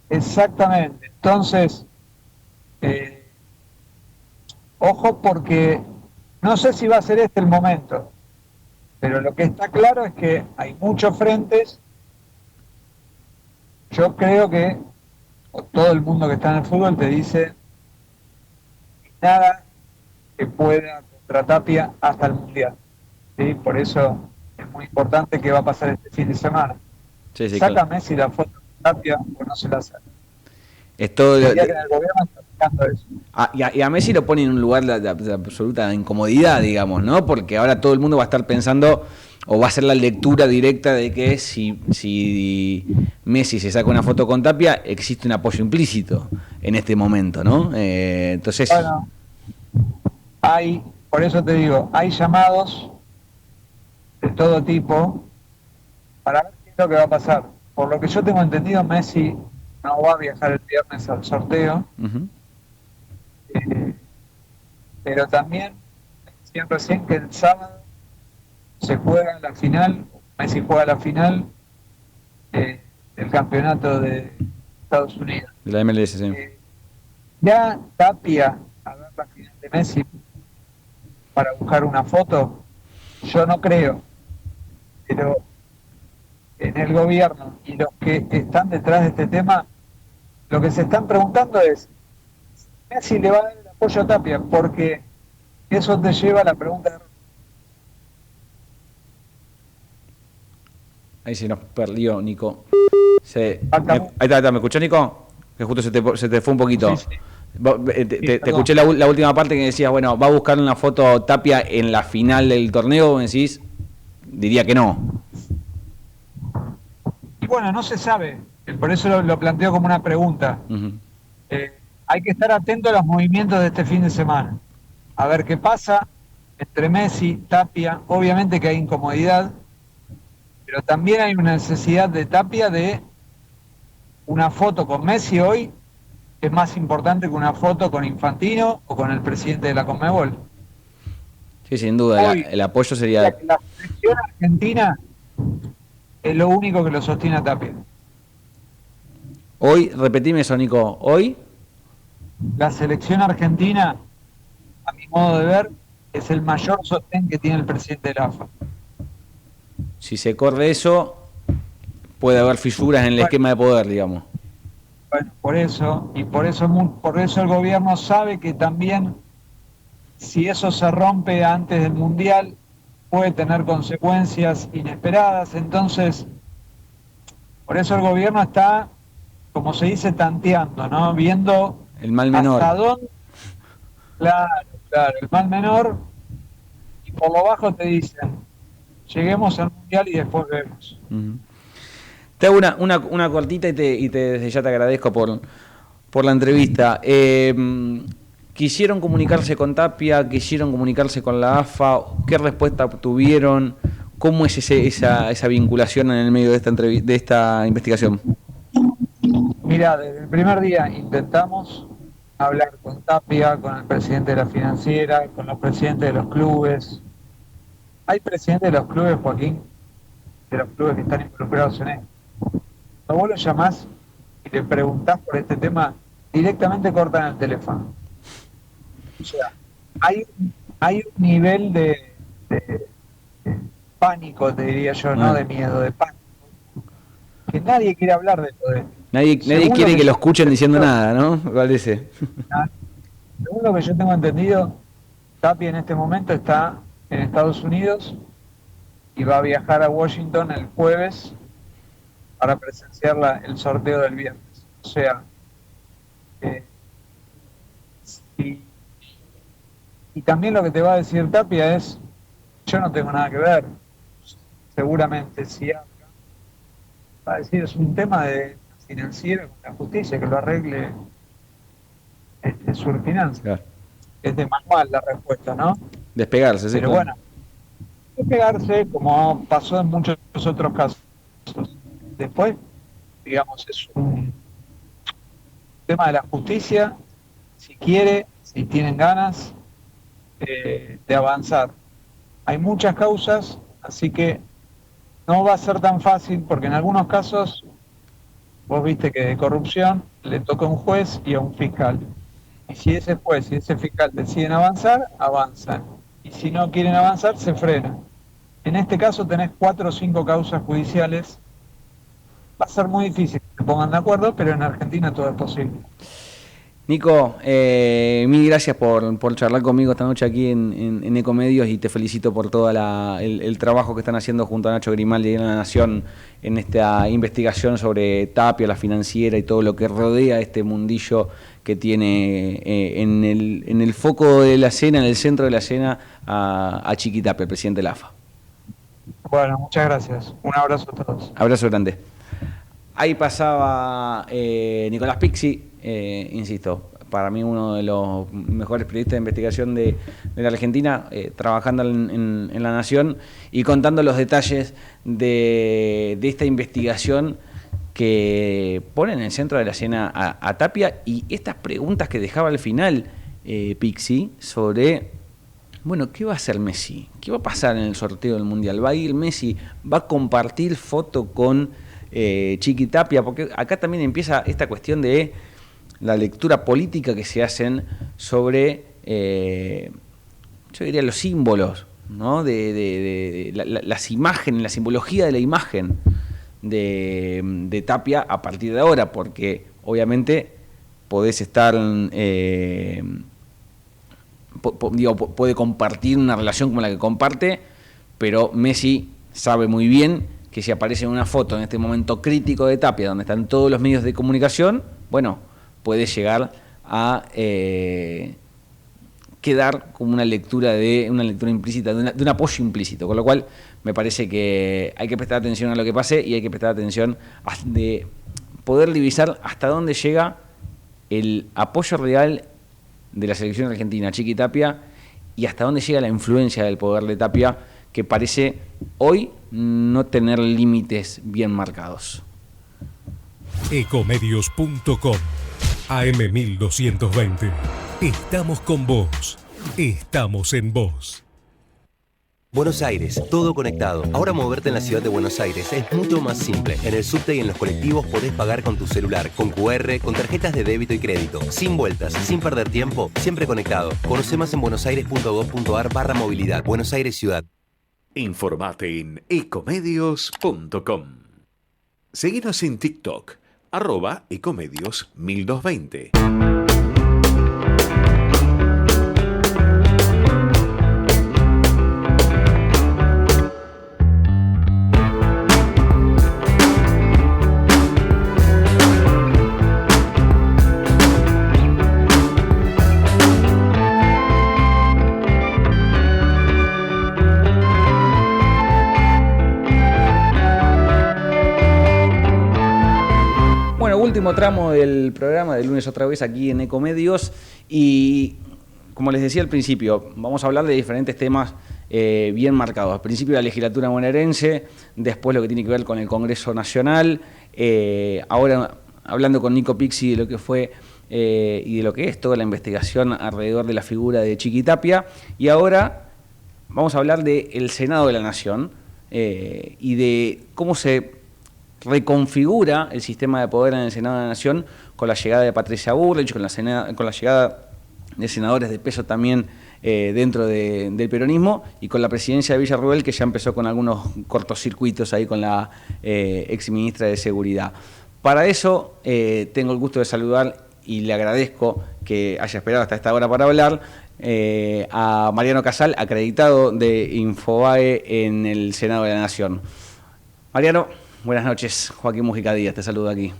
Exactamente. Entonces, ojo, porque no sé si va a ser este el momento, pero lo que está claro es que hay muchos frentes. Yo creo que o todo el mundo que está en el fútbol te dice nada que pueda contra Tapia hasta el Mundial. ¿Sí? Por eso es muy importante qué va a pasar este fin de semana. Sí, ¿Saca claro. Messi la foto de Tapia o no se la saca? Es todo El día que en el gobierno está buscando eso. y a Messi lo pone en un lugar de absoluta incomodidad, digamos, ¿no? Porque ahora todo el mundo va a estar pensando, o va a hacer la lectura directa de que si Messi se saca una foto con Tapia, existe un apoyo implícito en este momento, ¿no? Entonces... Bueno, por eso te digo, hay llamados de todo tipo para ver qué es lo que va a pasar. Por lo que yo tengo entendido, Messi no va a viajar el viernes al sorteo, pero también decían recién que el sábado se juega la final, Messi juega la final del campeonato de Estados Unidos. De la MLS, sí. Ya Tapia a ver la final de Messi para buscar una foto, yo no creo, pero en el gobierno y los que están detrás de este tema, lo que se están preguntando es si Messi le va a dar el apoyo a Tapia, porque eso te lleva a la pregunta de... Ahí se nos perdió, Nico. Ahí está, ¿me escuchó, Nico? Que justo se te fue un poquito. Sí. Te escuché la última parte que decías, bueno, ¿va a buscar una foto Tapia en la final del torneo? Me decís, diría que no. Y bueno, no se sabe, por eso lo planteo como una pregunta. Hay que estar atento a los movimientos de este fin de semana, a ver qué pasa entre Messi, Tapia. Obviamente que hay incomodidad, pero también hay una necesidad de Tapia de una foto con Messi hoy, es más importante que una foto con Infantino o con el presidente de la Conmebol. Sí, sin duda, el apoyo sería... La selección argentina es lo único que lo sostiene a Tapia. Hoy, repetime eso, Nico, hoy... La selección argentina, a mi modo de ver, es el mayor sostén que tiene el presidente de la AFA. Si se corre eso, puede haber fisuras en el esquema de poder, digamos. Bueno, por eso el gobierno sabe que también, si eso se rompe antes del Mundial, puede tener consecuencias inesperadas. Entonces, por eso el gobierno está, como se dice, tanteando, ¿no? Viendo el mal menor. Hasta dónde. Claro, el mal menor. Y por lo bajo te dicen, lleguemos al Mundial y después vemos. Te hago una cortita y desde ya te agradezco por la entrevista. ¿Quisieron comunicarse con Tapia? ¿Quisieron comunicarse con la AFA? ¿Qué respuesta obtuvieron? ¿Cómo es esa vinculación en el medio de esta investigación? Mira, desde el primer día intentamos hablar con Tapia, con el presidente de la financiera, con los presidentes de los clubes. Hay presidentes de los clubes, Joaquín, de los clubes que están involucrados en esto. Cuando vos lo llamás y le preguntás por este tema, directamente cortan el teléfono. O sea, hay un nivel de pánico, te diría yo, no de miedo, de pánico, que nadie quiere hablar de todo esto. Nadie quiere que lo escuchen diciendo nada, ¿no? Me parece. Según lo que yo tengo entendido, Tapia en este momento está en Estados Unidos y va a viajar a Washington el jueves para presenciar el sorteo del viernes. O sea, y también lo que te va a decir Tapia es, yo no tengo nada que ver. Seguramente si habla, va a decir, es un tema de financiero, la justicia, que lo arregle Surfinanzas. Claro. Es de manual la respuesta, ¿no? Despegarse, sí. Pero claro. bueno, despegarse como pasó en muchos otros casos. Después, digamos, es un tema de la justicia, si quiere, si tienen ganas de avanzar. Hay muchas causas, así que no va a ser tan fácil, porque en algunos casos, vos viste que de corrupción le toca a un juez y a un fiscal. Y si ese juez y ese fiscal deciden avanzar, avanzan. Y si no quieren avanzar, se frenan. En este caso tenés 4 o 5 causas judiciales Va a ser muy difícil que se pongan de acuerdo, pero en Argentina todo es posible. Nico, mil gracias por charlar conmigo esta noche aquí en Ecomedios y te felicito por todo el trabajo que están haciendo junto a Nacho Grimaldi y en La Nación en esta investigación sobre Tapia, la financiera y todo lo que rodea este mundillo que tiene en el foco de la escena, en el centro de la escena, a Chiqui Tapia, el presidente de la AFA. Bueno, muchas gracias. Un abrazo a todos. Abrazo grande. Ahí pasaba Nicolás Pixi, insisto, para mí uno de los mejores periodistas de investigación de la Argentina, trabajando en La Nación y contando los detalles de esta investigación que pone en el centro de la escena a Tapia y estas preguntas que dejaba al final Pixi sobre, bueno, ¿qué va a hacer Messi? ¿Qué va a pasar en el sorteo del Mundial? ¿Va a ir Messi? ¿Va a compartir foto con Chiqui Tapia? Porque acá también empieza esta cuestión de la lectura política que se hacen sobre, yo diría, los símbolos, ¿no? de las imágenes, la simbología de la imagen de Tapia a partir de ahora, porque obviamente podés estar, puede compartir una relación como la que comparte, pero Messi sabe muy bien que si aparece una foto en este momento crítico de Tapia, donde están todos los medios de comunicación, bueno, puede llegar a quedar como una lectura implícita, de un apoyo implícito, con lo cual me parece que hay que prestar atención a lo que pase y hay que prestar atención de poder divisar hasta dónde llega el apoyo real de la selección argentina a Chiqui Tapia y hasta dónde llega la influencia del poder de Tapia, que parece hoy no tener límites bien marcados. Ecomedios.com AM1220. Estamos con vos. Estamos en vos. Buenos Aires, todo conectado. Ahora moverte en la ciudad de Buenos Aires es mucho más simple. En el subte y en los colectivos podés pagar con tu celular, con QR, con tarjetas de débito y crédito. Sin vueltas, sin perder tiempo, siempre conectado. Conoce más en buenosaires.gov.ar/movilidad. Buenos Aires Ciudad. Informate en ecomedios.com. Seguinos en TikTok, @ecomedios1220. Último tramo del programa de lunes otra vez aquí en Ecomedios y como les decía al principio, vamos a hablar de diferentes temas bien marcados. Al principio la legislatura bonaerense, después lo que tiene que ver con el Congreso Nacional, ahora hablando con Nico Pixi de lo que fue y de lo que es toda la investigación alrededor de la figura de Chiqui Tapia, y ahora vamos a hablar del Senado de la Nación y de cómo se reconfigura el sistema de poder en el Senado de la Nación con la llegada de Patricia Bullrich, con la llegada de senadores de peso también dentro del peronismo y con la presidencia de Villarruel, que ya empezó con algunos cortocircuitos ahí con la exministra de Seguridad. Para eso tengo el gusto de saludar y le agradezco que haya esperado hasta esta hora para hablar a Mariano Casal, acreditado de Infobae en el Senado de la Nación. Mariano, buenas noches. Joaquín Mujica Díaz te saluda aquí.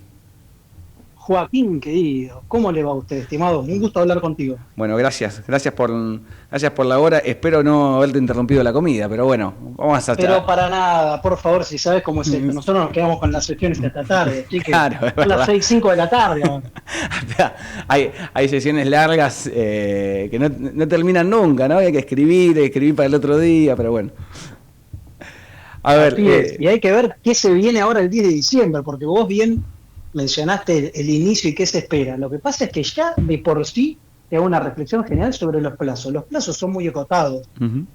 Joaquín, querido, ¿cómo le va a usted, estimado? Un gusto hablar contigo. Bueno, gracias por la hora. Espero no haberte interrumpido la comida, pero bueno, vamos a... Pero para nada, por favor, si sabes cómo es esto. Nosotros nos quedamos con las sesiones hasta tarde, así que claro, son las 6, 5 de la tarde. hay sesiones largas que no terminan nunca, ¿no? Hay que escribir para el otro día, pero bueno. A ver, y hay que ver qué se viene ahora el 10 de diciembre, porque vos bien mencionaste el inicio y qué se espera. Lo que pasa es que ya de por sí te hago una reflexión general sobre los plazos. Los plazos son muy acotados,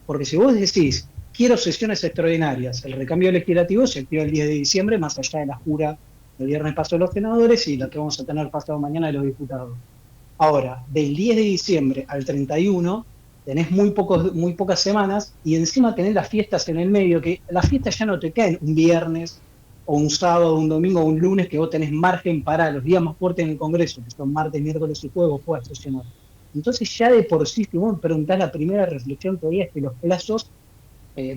porque si vos decís, quiero sesiones extraordinarias, el recambio legislativo se activa el 10 de diciembre, más allá de la jura del viernes paso de los senadores y la que vamos a tener pasado mañana de los diputados. Ahora, del 10 de diciembre al 31... tenés muy pocas semanas y encima tenés las fiestas en el medio, que las fiestas ya no te caen un viernes o un sábado, un domingo, o un lunes, que vos tenés margen para los días más fuertes en el Congreso, que son martes, miércoles y jueves, vos podés sesionar. Entonces ya de por sí, si vos me preguntás, la primera reflexión que había es que los plazos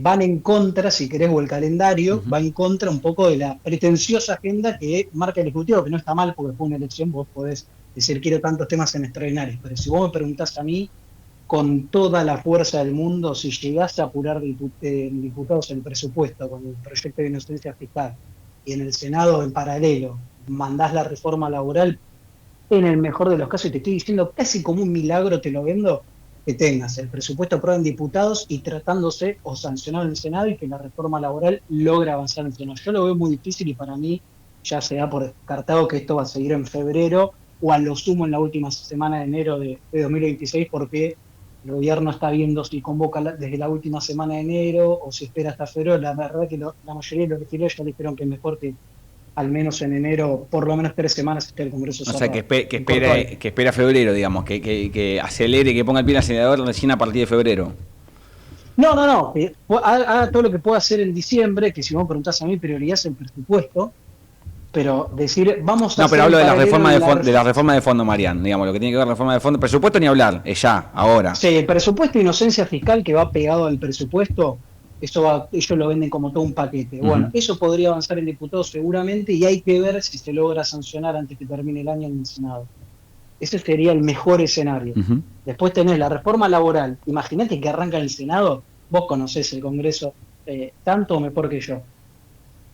van en contra, si querés, o el calendario va en contra un poco de la pretenciosa agenda que marca el Ejecutivo, que no está mal porque fue una elección, vos podés decir quiero tantos temas en extraordinarios, pero si vos me preguntás a mí, con toda la fuerza del mundo, si llegás a apurar diputados el presupuesto con el proyecto de inocencia fiscal y en el Senado en paralelo mandás la reforma laboral, en el mejor de los casos, y te estoy diciendo casi como un milagro, te lo vendo, que tengas el presupuesto aprobado en diputados y tratándose o sancionado en el Senado y que la reforma laboral logre avanzar en el Senado. Yo lo veo muy difícil y para mí ya se da por descartado que esto va a seguir en febrero o a lo sumo en la última semana de enero de 2026, porque el gobierno está viendo si convoca desde la última semana de enero o si espera hasta febrero. La verdad que la mayoría de los legisladores ya le dijeron que es mejor que al menos en enero, por lo menos 3 semanas, esté el Congreso cerrado. O sea, que espera febrero, digamos, que acelere, que ponga el pie en el acelerador recién a partir de febrero. No. Haga todo lo que pueda hacer en diciembre, que si vos me preguntás a mí, prioridad es el presupuesto, pero decir, vamos a... No, pero hablo de la reforma de fondo, Marian, digamos, lo que tiene que ver con la reforma de fondo. Presupuesto ni hablar, es ya, ahora. Sí, el presupuesto de inocencia fiscal que va pegado al presupuesto, ellos lo venden como todo un paquete. Bueno, eso podría avanzar en diputados seguramente y hay que ver si se logra sancionar antes que termine el año en el Senado. Ese sería el mejor escenario. Después tenés la reforma laboral. Imagínate que arranca en el Senado, vos conocés el Congreso tanto o mejor que yo.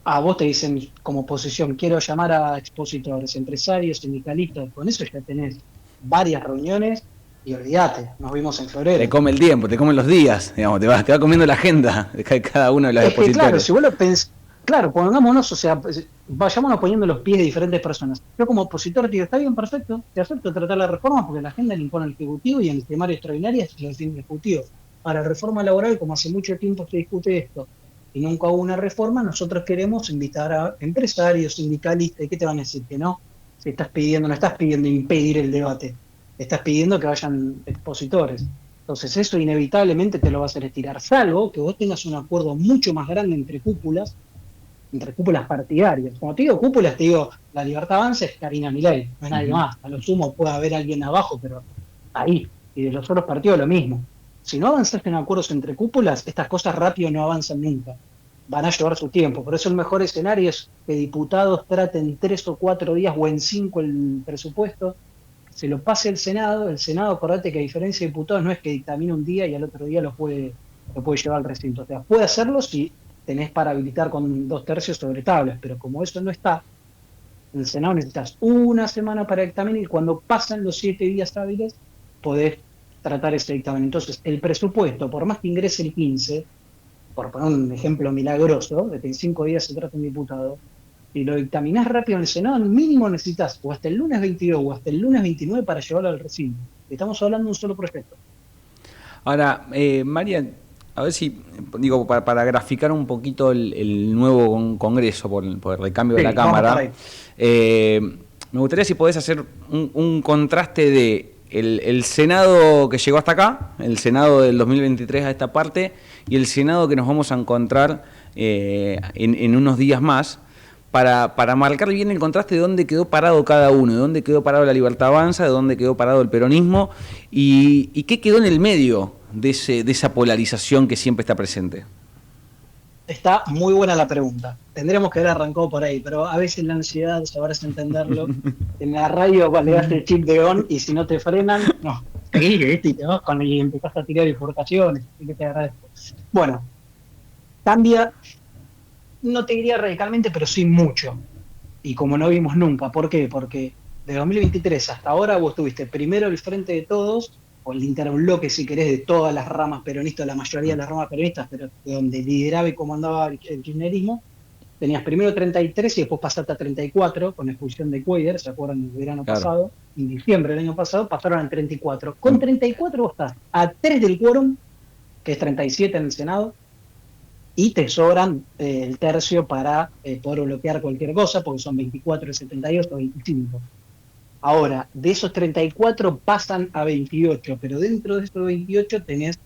A vos te dicen como oposición, quiero llamar a expositores, empresarios, sindicalistas, con eso ya tenés varias reuniones. Y olvídate, nos vimos en febrero. Te come el tiempo, te comen los días, digamos, te va comiendo la agenda de cada uno de los expositores. Claro, si vos lo pensás, claro, pongámonos, o sea, vayámonos poniendo los pies de diferentes personas. Yo como opositor te digo, está bien, perfecto, te acepto tratar la reforma porque la agenda le impone al Ejecutivo y en el temario extraordinario es el fin del Ejecutivo. Para la reforma laboral, como hace mucho tiempo se discute esto y nunca hubo una reforma, nosotros queremos invitar a empresarios, sindicalistas, ¿y qué te van a decir? Que no, si estás pidiendo, no estás pidiendo impedir el debate. Estás pidiendo que vayan expositores. Entonces eso inevitablemente te lo va a hacer estirar, salvo que vos tengas un acuerdo mucho más grande entre cúpulas partidarias. Como te digo cúpulas, te digo, la Libertad Avanza es Karina Milei, no es nadie más. A lo sumo puede haber alguien abajo, pero ahí. Y de los otros partidos lo mismo. Si no avanzas en acuerdos entre cúpulas, estas cosas rápido no avanzan nunca. Van a llevar su tiempo. Por eso el mejor escenario es que diputados traten 3 o 4 días o en 5 el presupuesto, se lo pase al Senado. El Senado, acordate que a diferencia de diputados no es que dictamina un día y al otro día lo puede llevar al recinto. O sea, puede hacerlo si tenés para habilitar con 2/3 sobre tablas, pero como eso no está, en el Senado necesitas una semana para dictaminar y cuando pasan los 7 días hábiles podés tratar ese dictamen. Entonces, el presupuesto, por más que ingrese el 15, por poner un ejemplo milagroso, de que en 5 días se trata un diputado, y lo dictaminás rápido en el Senado, al mínimo necesitas o hasta el lunes 22 o hasta el lunes 29 para llevarlo al recinto. Estamos hablando de un solo proyecto. Ahora, Marian, a ver si, digo, para graficar un poquito el nuevo Congreso por el recambio de la Cámara, me gustaría si podés hacer un contraste de el Senado que llegó hasta acá, el Senado del 2023 a esta parte, y el Senado que nos vamos a encontrar en unos días más, para marcar bien el contraste de dónde quedó parado cada uno, de dónde quedó parado la Libertad Avanza, de dónde quedó parado el peronismo, y qué quedó en el medio de esa polarización que siempre está presente. Está muy buena la pregunta. Tendríamos que haber arrancado por ahí, pero a veces la ansiedad, sabrás entenderlo. En la radio le das el chip de on y si no te frenan, no, seguís, y te vas y empezás a tirar bifurcaciones, y que te agradezco. Bueno, cambia, no te diría radicalmente, pero sí mucho. Y como no vimos nunca. ¿Por qué? Porque de 2023 hasta ahora vos tuviste primero el Frente de Todos, o el interbloque, si querés, de todas las ramas peronistas, la mayoría de las ramas peronistas, pero de donde lideraba y comandaba el kirchnerismo. Tenías primero 33 y después pasaste a 34 con expulsión de Cuellar, ¿se acuerdan? El verano pasado, en diciembre del año pasado, pasaron a 34. Con 34 vos estás a 3 del quórum, que es 37 en el Senado, y te sobran el tercio para poder bloquear cualquier cosa, porque son 24 de 78, 25. Ahora, de esos 34 pasan a 28, pero dentro de esos 28 tenés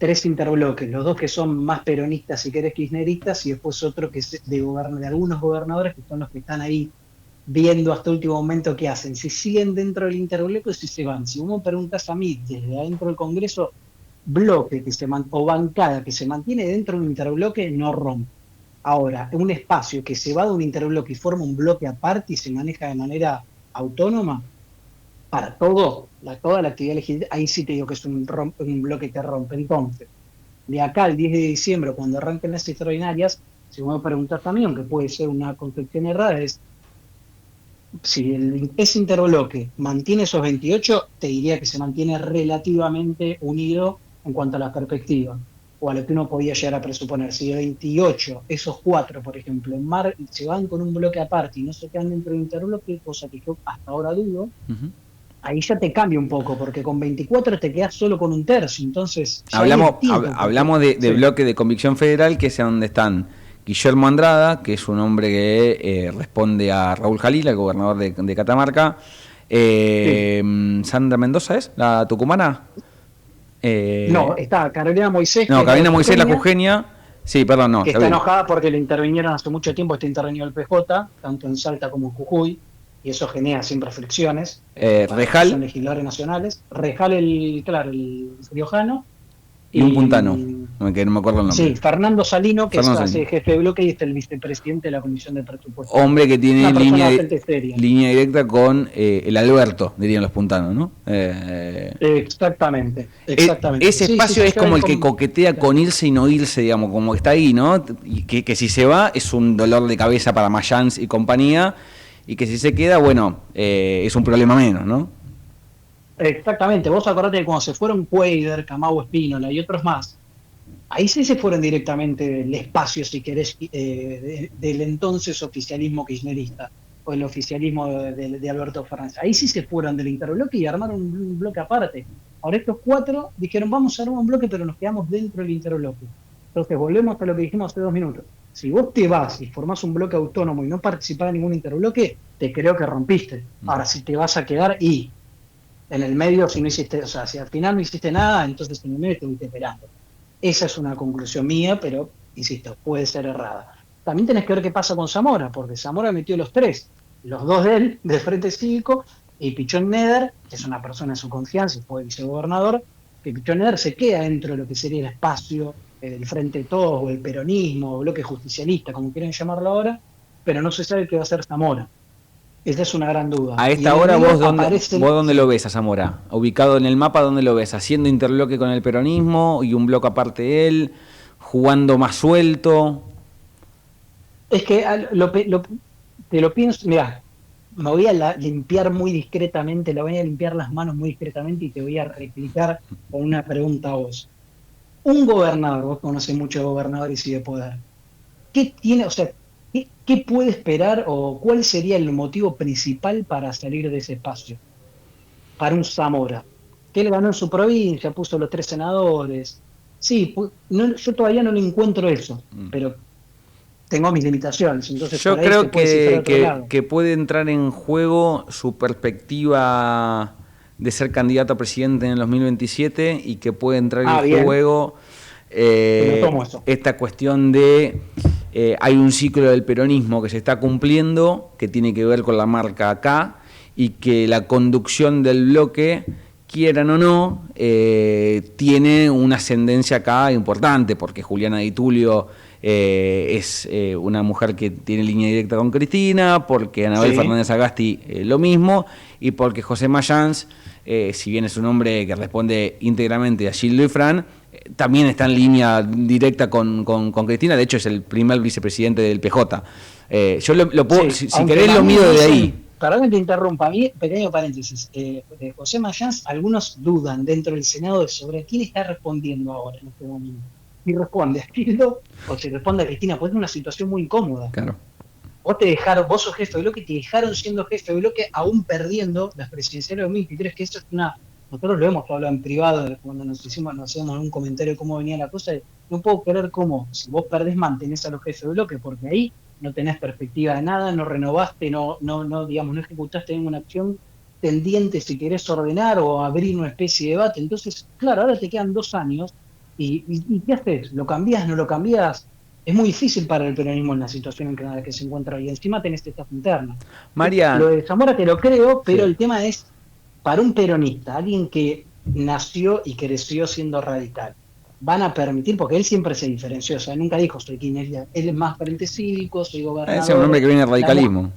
3 interbloques, los 2 que son más peronistas, si querés, kirchneristas, y después otro que es de algunos gobernadores que son los que están ahí viendo hasta último momento qué hacen, si siguen dentro del interbloque o si se van. Si vos me preguntás a mí, desde adentro del Congreso, bloque o bancada que se mantiene dentro de un interbloque no rompe. Ahora, un espacio que se va de un interbloque y forma un bloque aparte y se maneja de manera autónoma, para toda la actividad legislativa, ahí sí te digo que es un bloque que rompe. Entonces, de acá al 10 de diciembre, cuando arranquen las extraordinarias, si vos me preguntás también, aunque puede ser una concepción errada, es si ese interbloque mantiene esos 28, te diría que se mantiene relativamente unido en cuanto a la perspectiva, o a lo que uno podía llegar a presuponer. Si de 28, esos 4, por ejemplo, se van con un bloque aparte y no se quedan dentro del interbloque, cosa que yo hasta ahora dudo, ahí ya te cambia un poco, porque con 24 te quedas solo con un tercio, entonces... Hablamos de bloque de convicción federal, que es donde están Guillermo Andrada, que es un hombre que responde a Raúl Jalil, el gobernador de Catamarca. Sandra Mendoza, ¿es? ¿La tucumana? No, está Carolina Moisés. No, Carolina Moisés, la jujeña. Sí, perdón, no. Que está enojada porque le intervinieron hace mucho tiempo, está intervenido el PJ, tanto en Salta como en Jujuy, y eso genera siempre fricciones. Rejal. Son legisladores nacionales. Rejal, el riojano. Y un puntano, que no me acuerdo el nombre. Sí, Fernando Salino, que es jefe de bloque y es el vicepresidente de la Comisión de Presupuestos. Hombre que tiene línea directa con el Alberto, dirían los puntanos, ¿no? Exactamente. Ese espacio es como el que coquetea con irse y no irse, digamos, como que está ahí, ¿no? Y que si se va es un dolor de cabeza para Mayans y compañía, y que si se queda, bueno, es un problema menos, ¿no? Exactamente, vos acordate que cuando se fueron Cuader, Camau Espínola y otros más, ahí sí se fueron directamente del espacio, si querés, del entonces oficialismo kirchnerista, o el oficialismo de Alberto Fernández. Ahí sí se fueron del interbloque y armaron un bloque aparte. Ahora estos 4 dijeron, vamos a armar un bloque, pero nos quedamos dentro del interbloque. Entonces volvemos a lo que dijimos hace 2 minutos. Si vos te vas y formás un bloque autónomo y no participás en ningún interbloque, te creo que rompiste. Ahora, si te vas a quedar en el medio, si no hiciste, o sea, si al final no hiciste nada, entonces en el medio estuviste esperando. Esa es una conclusión mía, pero, insisto, puede ser errada. También tenés que ver qué pasa con Zamora, porque Zamora metió los 3, los 2 de él, del Frente Cívico, y Pichón Neder, que es una persona de su confianza, fue vicegobernador, que Pichón Neder se queda dentro de lo que sería el espacio del Frente de Todos, o el peronismo, o bloque justicialista, como quieren llamarlo ahora, pero no se sabe qué va a hacer Zamora. Esa es una gran duda. A esta hora, ¿vos dónde lo ves a Zamora? Ubicado en el mapa, ¿dónde lo ves? ¿Haciendo interloque con el peronismo y un bloque aparte de él? ¿Jugando más suelto? Es que te lo pienso, mirá, me voy a limpiar muy discretamente, le voy a limpiar las manos muy discretamente y te voy a replicar con una pregunta a vos. Un gobernador, vos conocés muchos gobernadores y de poder, ¿qué tiene, o sea, ¿qué puede esperar o cuál sería el motivo principal para salir de ese espacio? Para un Zamora, que él ganó en su provincia, puso los 3 senadores. Sí, yo todavía no le encuentro eso, pero tengo mis limitaciones. Entonces yo creo que puede entrar en juego su perspectiva de ser candidato a presidente en el 2027 y que puede entrar en juego esta cuestión de... hay un ciclo del peronismo que se está cumpliendo, que tiene que ver con la marca acá, y que la conducción del bloque, quieran o no, tiene una ascendencia acá importante, porque Juliana Di Tulio es una mujer que tiene línea directa con Cristina, porque Anabel Fernández Agasti lo mismo, y porque José Mayans, si bien es un hombre que responde íntegramente a Gildo y Fran, también está en línea directa con Cristina. De hecho es el primer vicepresidente del PJ. Yo lo puedo, si querés lo mido de ahí. Perdón que te interrumpa, pequeño paréntesis. De José Mayans, algunos dudan dentro del Senado sobre quién está respondiendo ahora en este momento. Si responde a Gildo o si responde a Cristina, pues es una situación muy incómoda. Claro. Vos sos jefe de bloque y te dejaron siendo jefe de bloque aún perdiendo las presidenciales de 2023, que eso es una... Nosotros lo hemos hablado en privado cuando nos hacíamos un comentario de cómo venía la cosa. No puedo creer cómo, si vos perdés, mantenés a los jefes de bloque, porque ahí no tenés perspectiva de nada, no renovaste, no ejecutaste ninguna acción tendiente, si querés ordenar o abrir una especie de debate. Entonces, claro, ahora te quedan 2 años ¿Y qué haces? ¿Lo cambiás? ¿No lo cambiás? Es muy difícil para el peronismo en la situación en la que se encuentra hoy. Encima tenés esta interna. Marian. Lo de Zamora te lo creo, pero Sí. el tema es, para un peronista, alguien que nació y creció siendo radical, van a permitir, porque él siempre se diferenció, o sea, nunca dijo soy kirchnerista, él es más frente cívico, soy gobernador. Ese es un hombre que viene del radicalismo.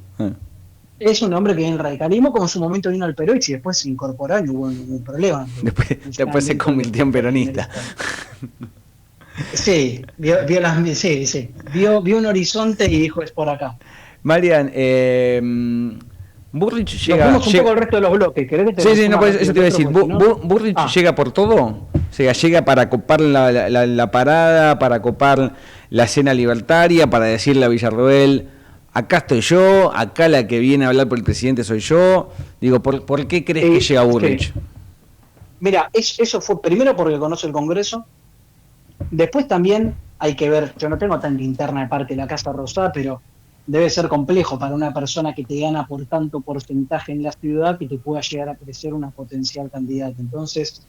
Es un hombre que viene del radicalismo, como en su momento vino al Perú y después se incorporó y no hubo ningún problema. Después se convirtió en peronista. Sí, vio un horizonte y dijo es por acá. Marian, Burrich llega... Nos fuimos un poco el resto de los bloques. ¿Querés que te Sí, resuma no, eso te iba a decir. porque si no- Burrich llega por todo. O sea, llega para copar la parada, para copar la escena libertaria, para decirle a Villarroel, acá estoy yo, acá la que viene a hablar por el presidente soy yo. Digo, ¿por qué crees que llega Burrich? sí. Mira, eso fue primero porque conoce el Congreso. Después también hay que ver, yo no tengo tanta interna de parte de la Casa Rosada, pero debe ser complejo para una persona que te gana por tanto porcentaje en la ciudad que te pueda llegar a crecer una potencial candidata. Entonces,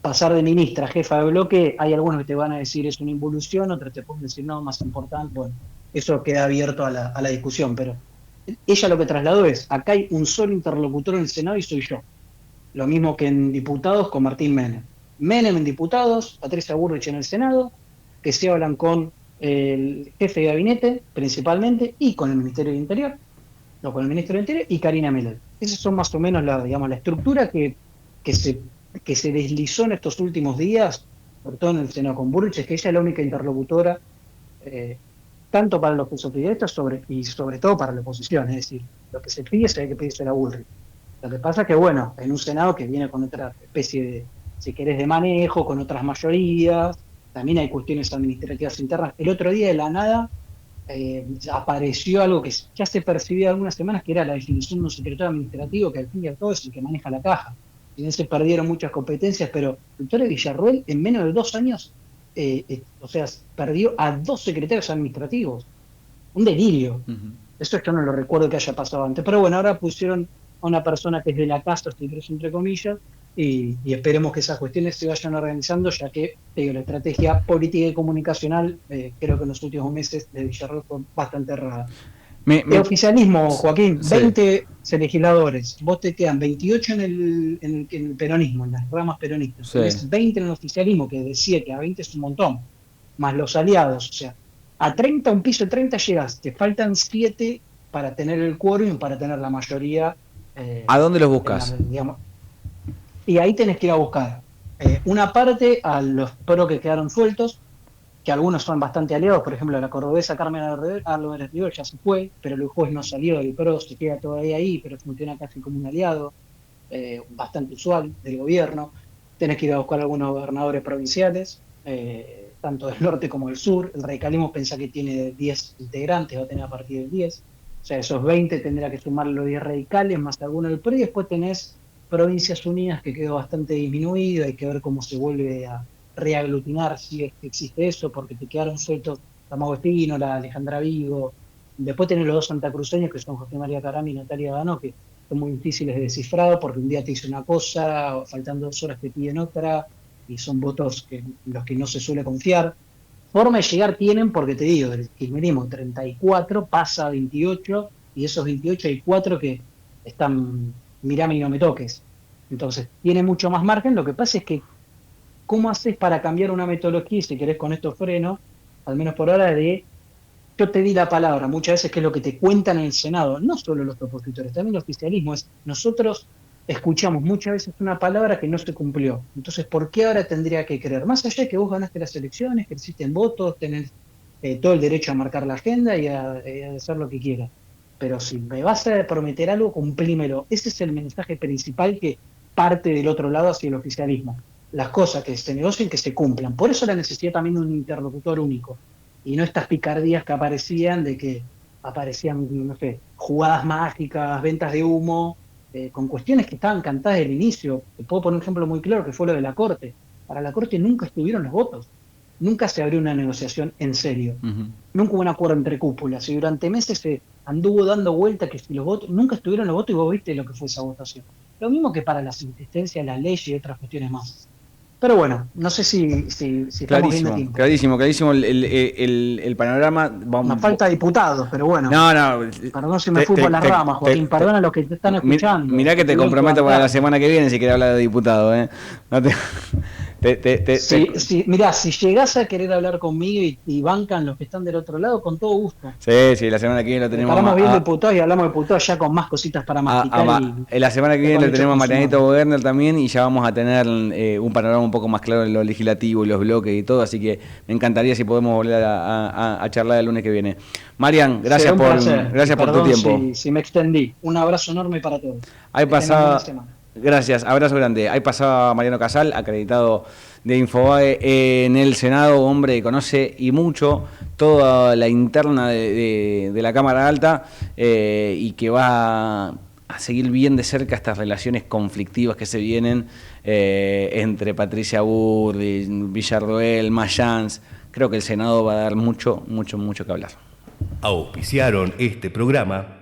pasar de ministra a jefa de bloque, hay algunos que te van a decir es una involución, otros te pueden decir no, más importante, bueno, eso queda abierto a la discusión, pero ella lo que trasladó es, acá hay un solo interlocutor en el Senado y soy yo. Lo mismo que en diputados con Martín Menem. Menem en diputados, Patricia Burrich en el Senado, que se hablan con el jefe de gabinete principalmente y con el Ministerio del Interior, no con el Ministro del Interior y Karina Miller. Esas son más o menos la estructura que se deslizó en estos últimos días, sobre todo en el Senado con Burrich, es que ella es la única interlocutora, tanto para los oficialistas y sobre todo para la oposición, es decir, lo que se pide se hay que pedirse a Burrich. Lo que pasa es que, bueno, en un Senado que viene con otra especie de, si querés, de manejo, con otras mayorías, también hay cuestiones administrativas internas. El otro día, de la nada, apareció algo que ya se percibía algunas semanas, que era la definición de un secretario administrativo, que al fin y al cabo es el que maneja la caja. Si bien se perdieron muchas competencias, pero el doctor Villarroel, en menos de 2 años, perdió a 2 secretarios administrativos. Un delirio. Eso yo no lo recuerdo que haya pasado antes. Pero bueno, ahora pusieron a una persona que es de la casa, si querés, entre comillas, y esperemos que esas cuestiones se vayan organizando, ya que la estrategia política y comunicacional, creo que en los últimos meses de Villarroel fue bastante errada. El oficialismo, Joaquín, Sí. 20 legisladores, vos te quedan 28 en el peronismo, en las ramas peronistas, Sí. tenés 20 en el oficialismo, que decía que a 20 es un montón, más los aliados, o sea, a 30, un piso de 30 llegas, te faltan 7 para tener el quórum y para tener la mayoría. ¿A dónde los buscas? Y ahí tenés que ir a buscar una parte a los PRO que quedaron sueltos, que algunos son bastante aliados, por ejemplo la cordobesa Carmen Álvarez Rivera ya se fue, pero el juez no salió, el PRO se queda todavía ahí, pero funciona casi como un aliado, bastante usual del gobierno. Tenés que ir a buscar algunos gobernadores provinciales, tanto del norte como del sur. El radicalismo pensá que tiene 10 integrantes, va a tener a partir del 10. O sea, esos 20 tendrá que sumar los 10 radicales, más algunos del PRI, y después tenés Provincias Unidas, que quedó bastante disminuido, hay que ver cómo se vuelve a reaglutinar, si es que existe eso, porque te quedaron sueltos la Mago Espínola, Alejandra Vigo, después tenés los 2 santacruceños, que son José María Carami y Natalia Gano, que son muy difíciles de descifrar, porque un día te dice una cosa, faltando 2 horas te piden otra, y son votos en los que no se suele confiar. Forma de llegar tienen, porque te digo, el kirchnerismo 34 pasa a 28, y esos 28 hay 4 que están mirame y no me toques. Entonces, tiene mucho más margen. Lo que pasa es que, ¿cómo haces para cambiar una metodología, si querés con estos frenos, al menos por ahora, de yo te di la palabra, muchas veces que es lo que te cuentan en el Senado, no solo los opositores, también el oficialismo, es nosotros escuchamos muchas veces una palabra que no se cumplió. Entonces, ¿por qué ahora tendría que creer? Más allá de que vos ganaste las elecciones, que existen votos, tenés todo el derecho a marcar la agenda y a hacer lo que quieras. Pero si me vas a prometer algo, cumplímelo. Ese es el mensaje principal que parte del otro lado hacia el oficialismo. Las cosas que se negocien, que se cumplan. Por eso la necesidad también de un interlocutor único. Y no estas picardías que aparecían, de que aparecían, no sé, jugadas mágicas, ventas de humo, con cuestiones que estaban cantadas desde el inicio. Te puedo poner un ejemplo muy claro, que fue lo de la Corte. Para la Corte nunca estuvieron los votos. Nunca se abrió una negociación en serio. Nunca hubo un acuerdo entre cúpulas. Y durante meses se anduvo dando vuelta que si los votos, nunca estuvieron los votos y vos viste lo que fue esa votación. Lo mismo que para las insistencias, las leyes y otras cuestiones más. Pero bueno, no sé si estamos bien de tiempo. Clarísimo el panorama. Nos falta diputados, pero bueno. No. Perdón si me fui por las ramas, Joaquín. Perdona a los que te están escuchando. Mirá que te comprometo para la semana que viene si querés hablar de diputado, ¿eh? No te... Mirá, si llegás a querer hablar conmigo y bancan los que están del otro lado, con todo gusto. Sí, la semana que viene lo tenemos. Hablamos bien de diputados y hablamos de diputados ya con más cositas para masticar. La semana que viene lo tenemos a Marianito Bogerner también y ya vamos a tener un panorama un poco más claro en lo legislativo y los bloques y todo, así que me encantaría si podemos volver a charlar el lunes que viene. Marian, gracias por tu tiempo. Si me extendí. Un abrazo enorme para todos. Ahí pasaba. Gracias, abrazo grande. Ahí pasaba Mariano Casal, acreditado de Infobae en el Senado, hombre que conoce y mucho toda la interna de la Cámara Alta y que va a seguir bien de cerca estas relaciones conflictivas que se vienen entre Patricia Burdi, Villarroel, Mayans. Creo que el Senado va a dar mucho que hablar. Auspiciaron este programa.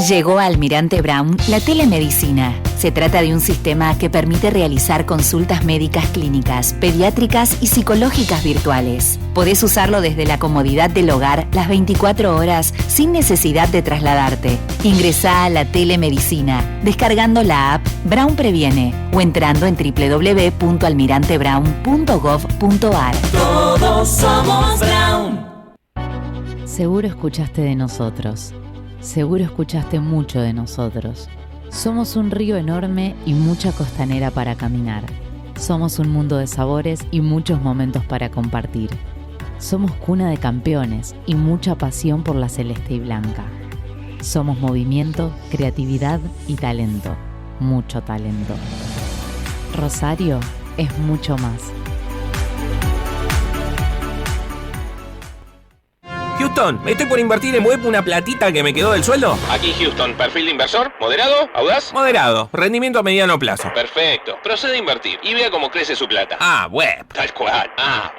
Llegó a Almirante Brown la telemedicina. Se trata de un sistema que permite realizar consultas médicas clínicas, pediátricas y psicológicas virtuales. Podés usarlo desde la comodidad del hogar las 24 horas sin necesidad de trasladarte. Ingresá a la telemedicina descargando la app Brown Previene o entrando en www.almirantebrown.gov.ar. Todos somos Brown. Seguro escuchaste de nosotros. Seguro escuchaste mucho de nosotros. Somos un río enorme y mucha costanera para caminar. Somos un mundo de sabores y muchos momentos para compartir. Somos cuna de campeones y mucha pasión por la celeste y blanca. Somos movimiento, creatividad y talento. Mucho talento. Rosario es mucho más. Houston, estoy por invertir en web una platita que me quedó del sueldo. Aquí Houston, perfil de inversor, moderado, audaz. Moderado, rendimiento a mediano plazo. Perfecto, procede a invertir y vea cómo crece su plata. Web. Tal cual,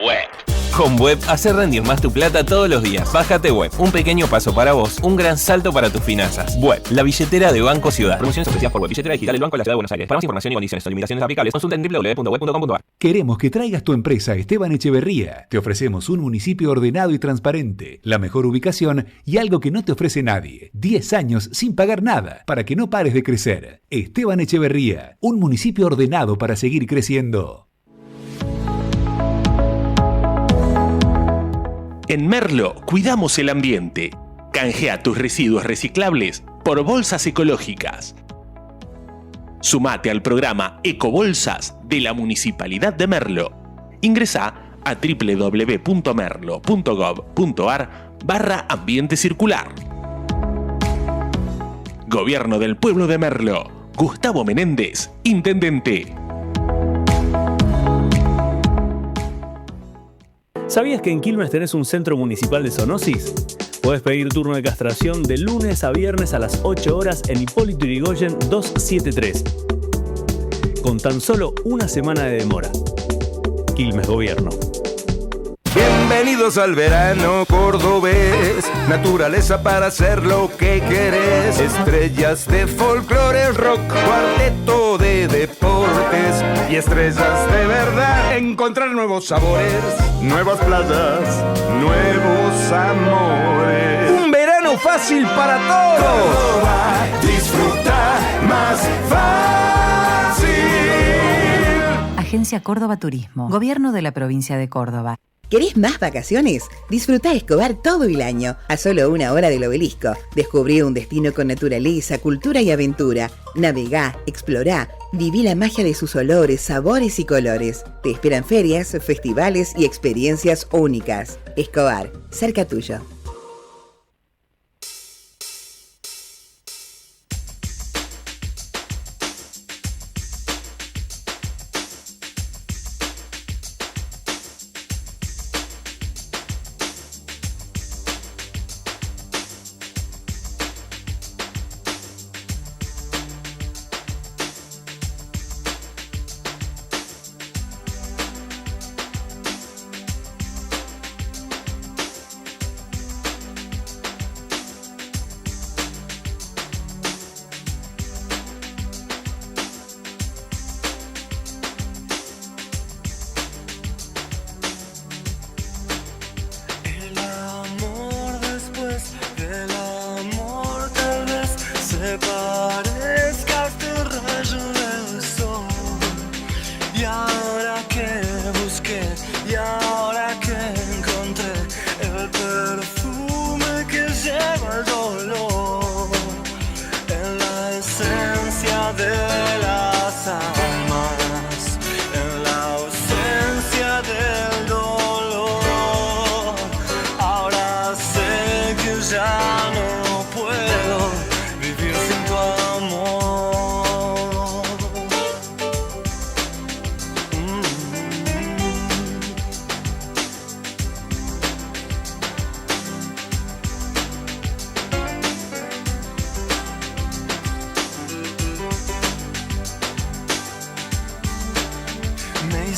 web. Con Web, hace rendir más tu plata todos los días. Bájate Web, un pequeño paso para vos, un gran salto para tus finanzas. Web, la billetera de Banco Ciudad. Promociones ofrecidas por Web, billetera digital del Banco de la Ciudad de Buenos Aires. Para más información y condiciones o limitaciones aplicables, consulta en www.web.com.ar. Queremos que traigas tu empresa a Esteban Echeverría. Te ofrecemos un municipio ordenado y transparente, la mejor ubicación y algo que no te ofrece nadie. 10 años sin pagar nada, para que no pares de crecer. Esteban Echeverría, un municipio ordenado para seguir creciendo. En Merlo cuidamos el ambiente. Canjea tus residuos reciclables por bolsas ecológicas. Sumate al programa Ecobolsas de la Municipalidad de Merlo. Ingresá a www.merlo.gov.ar/ambiente circular. Gobierno del Pueblo de Merlo. Gustavo Menéndez, Intendente. ¿Sabías que en Quilmes tenés un centro municipal de zoonosis? Podés pedir turno de castración de lunes a viernes a las 8 horas en Hipólito Yrigoyen 273. Con tan solo una semana de demora. Quilmes Gobierno. Bienvenidos al verano cordobés, naturaleza para hacer lo que querés, estrellas de folclore, rock, cuarteto de deportes y estrellas de verdad. Encontrar nuevos sabores, nuevas playas, nuevos amores. Un verano fácil para todos. Córdoba, disfruta más fácil. Agencia Córdoba Turismo, Gobierno de la Provincia de Córdoba. ¿Querés más vacaciones? Disfrutá Escobar todo el año, a solo 1 hora del Obelisco. Descubrí un destino con naturaleza, cultura y aventura. Navegá, explorá, viví la magia de sus olores, sabores y colores. Te esperan ferias, festivales y experiencias únicas. Escobar, cerca tuyo.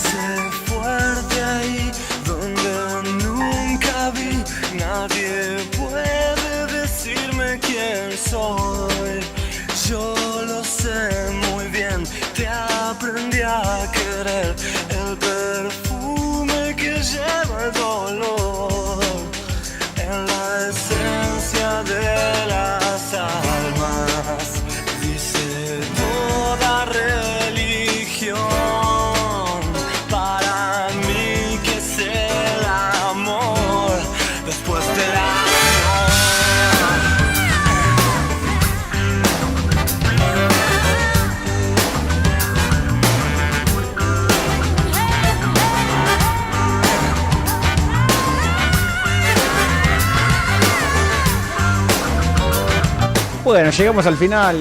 Sé fuerte ahí donde nunca vi. Nadie puede decirme quién soy. Yo lo sé muy bien, te aprendí a querer. El perfume que lleva el dolor en la esencia de las almas, dice toda religión. Para mí que es el amor después del amor. Bueno, llegamos al final,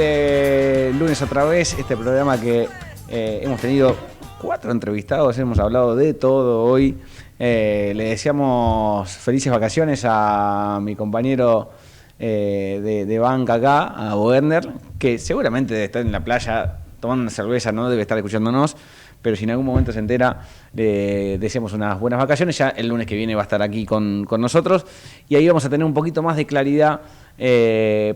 lunes otra vez, este programa que hemos tenido 4 entrevistados, hemos hablado de todo hoy. Le deseamos felices vacaciones a mi compañero de banca acá, a Werner, que seguramente debe estar en la playa tomando una cerveza, no debe estar escuchándonos, pero si en algún momento se entera, le deseamos unas buenas vacaciones. Ya el lunes que viene va a estar aquí con nosotros y ahí vamos a tener un poquito más de claridad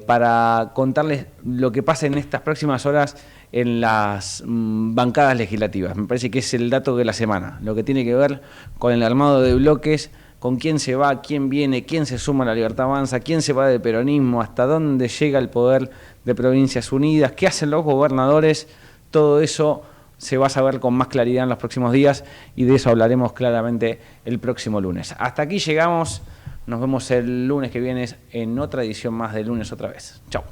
para contarles lo que pasa en estas próximas horas en las bancadas legislativas. Me parece que es el dato de la semana, lo que tiene que ver con el armado de bloques, con quién se va, quién viene, quién se suma a la Libertad Avanza, quién se va del peronismo, hasta dónde llega el poder de Provincias Unidas, qué hacen los gobernadores. Todo eso se va a saber con más claridad en los próximos días y de eso hablaremos claramente el próximo lunes. Hasta aquí llegamos, nos vemos el lunes que viene en otra edición más de Lunes otra vez. Chau.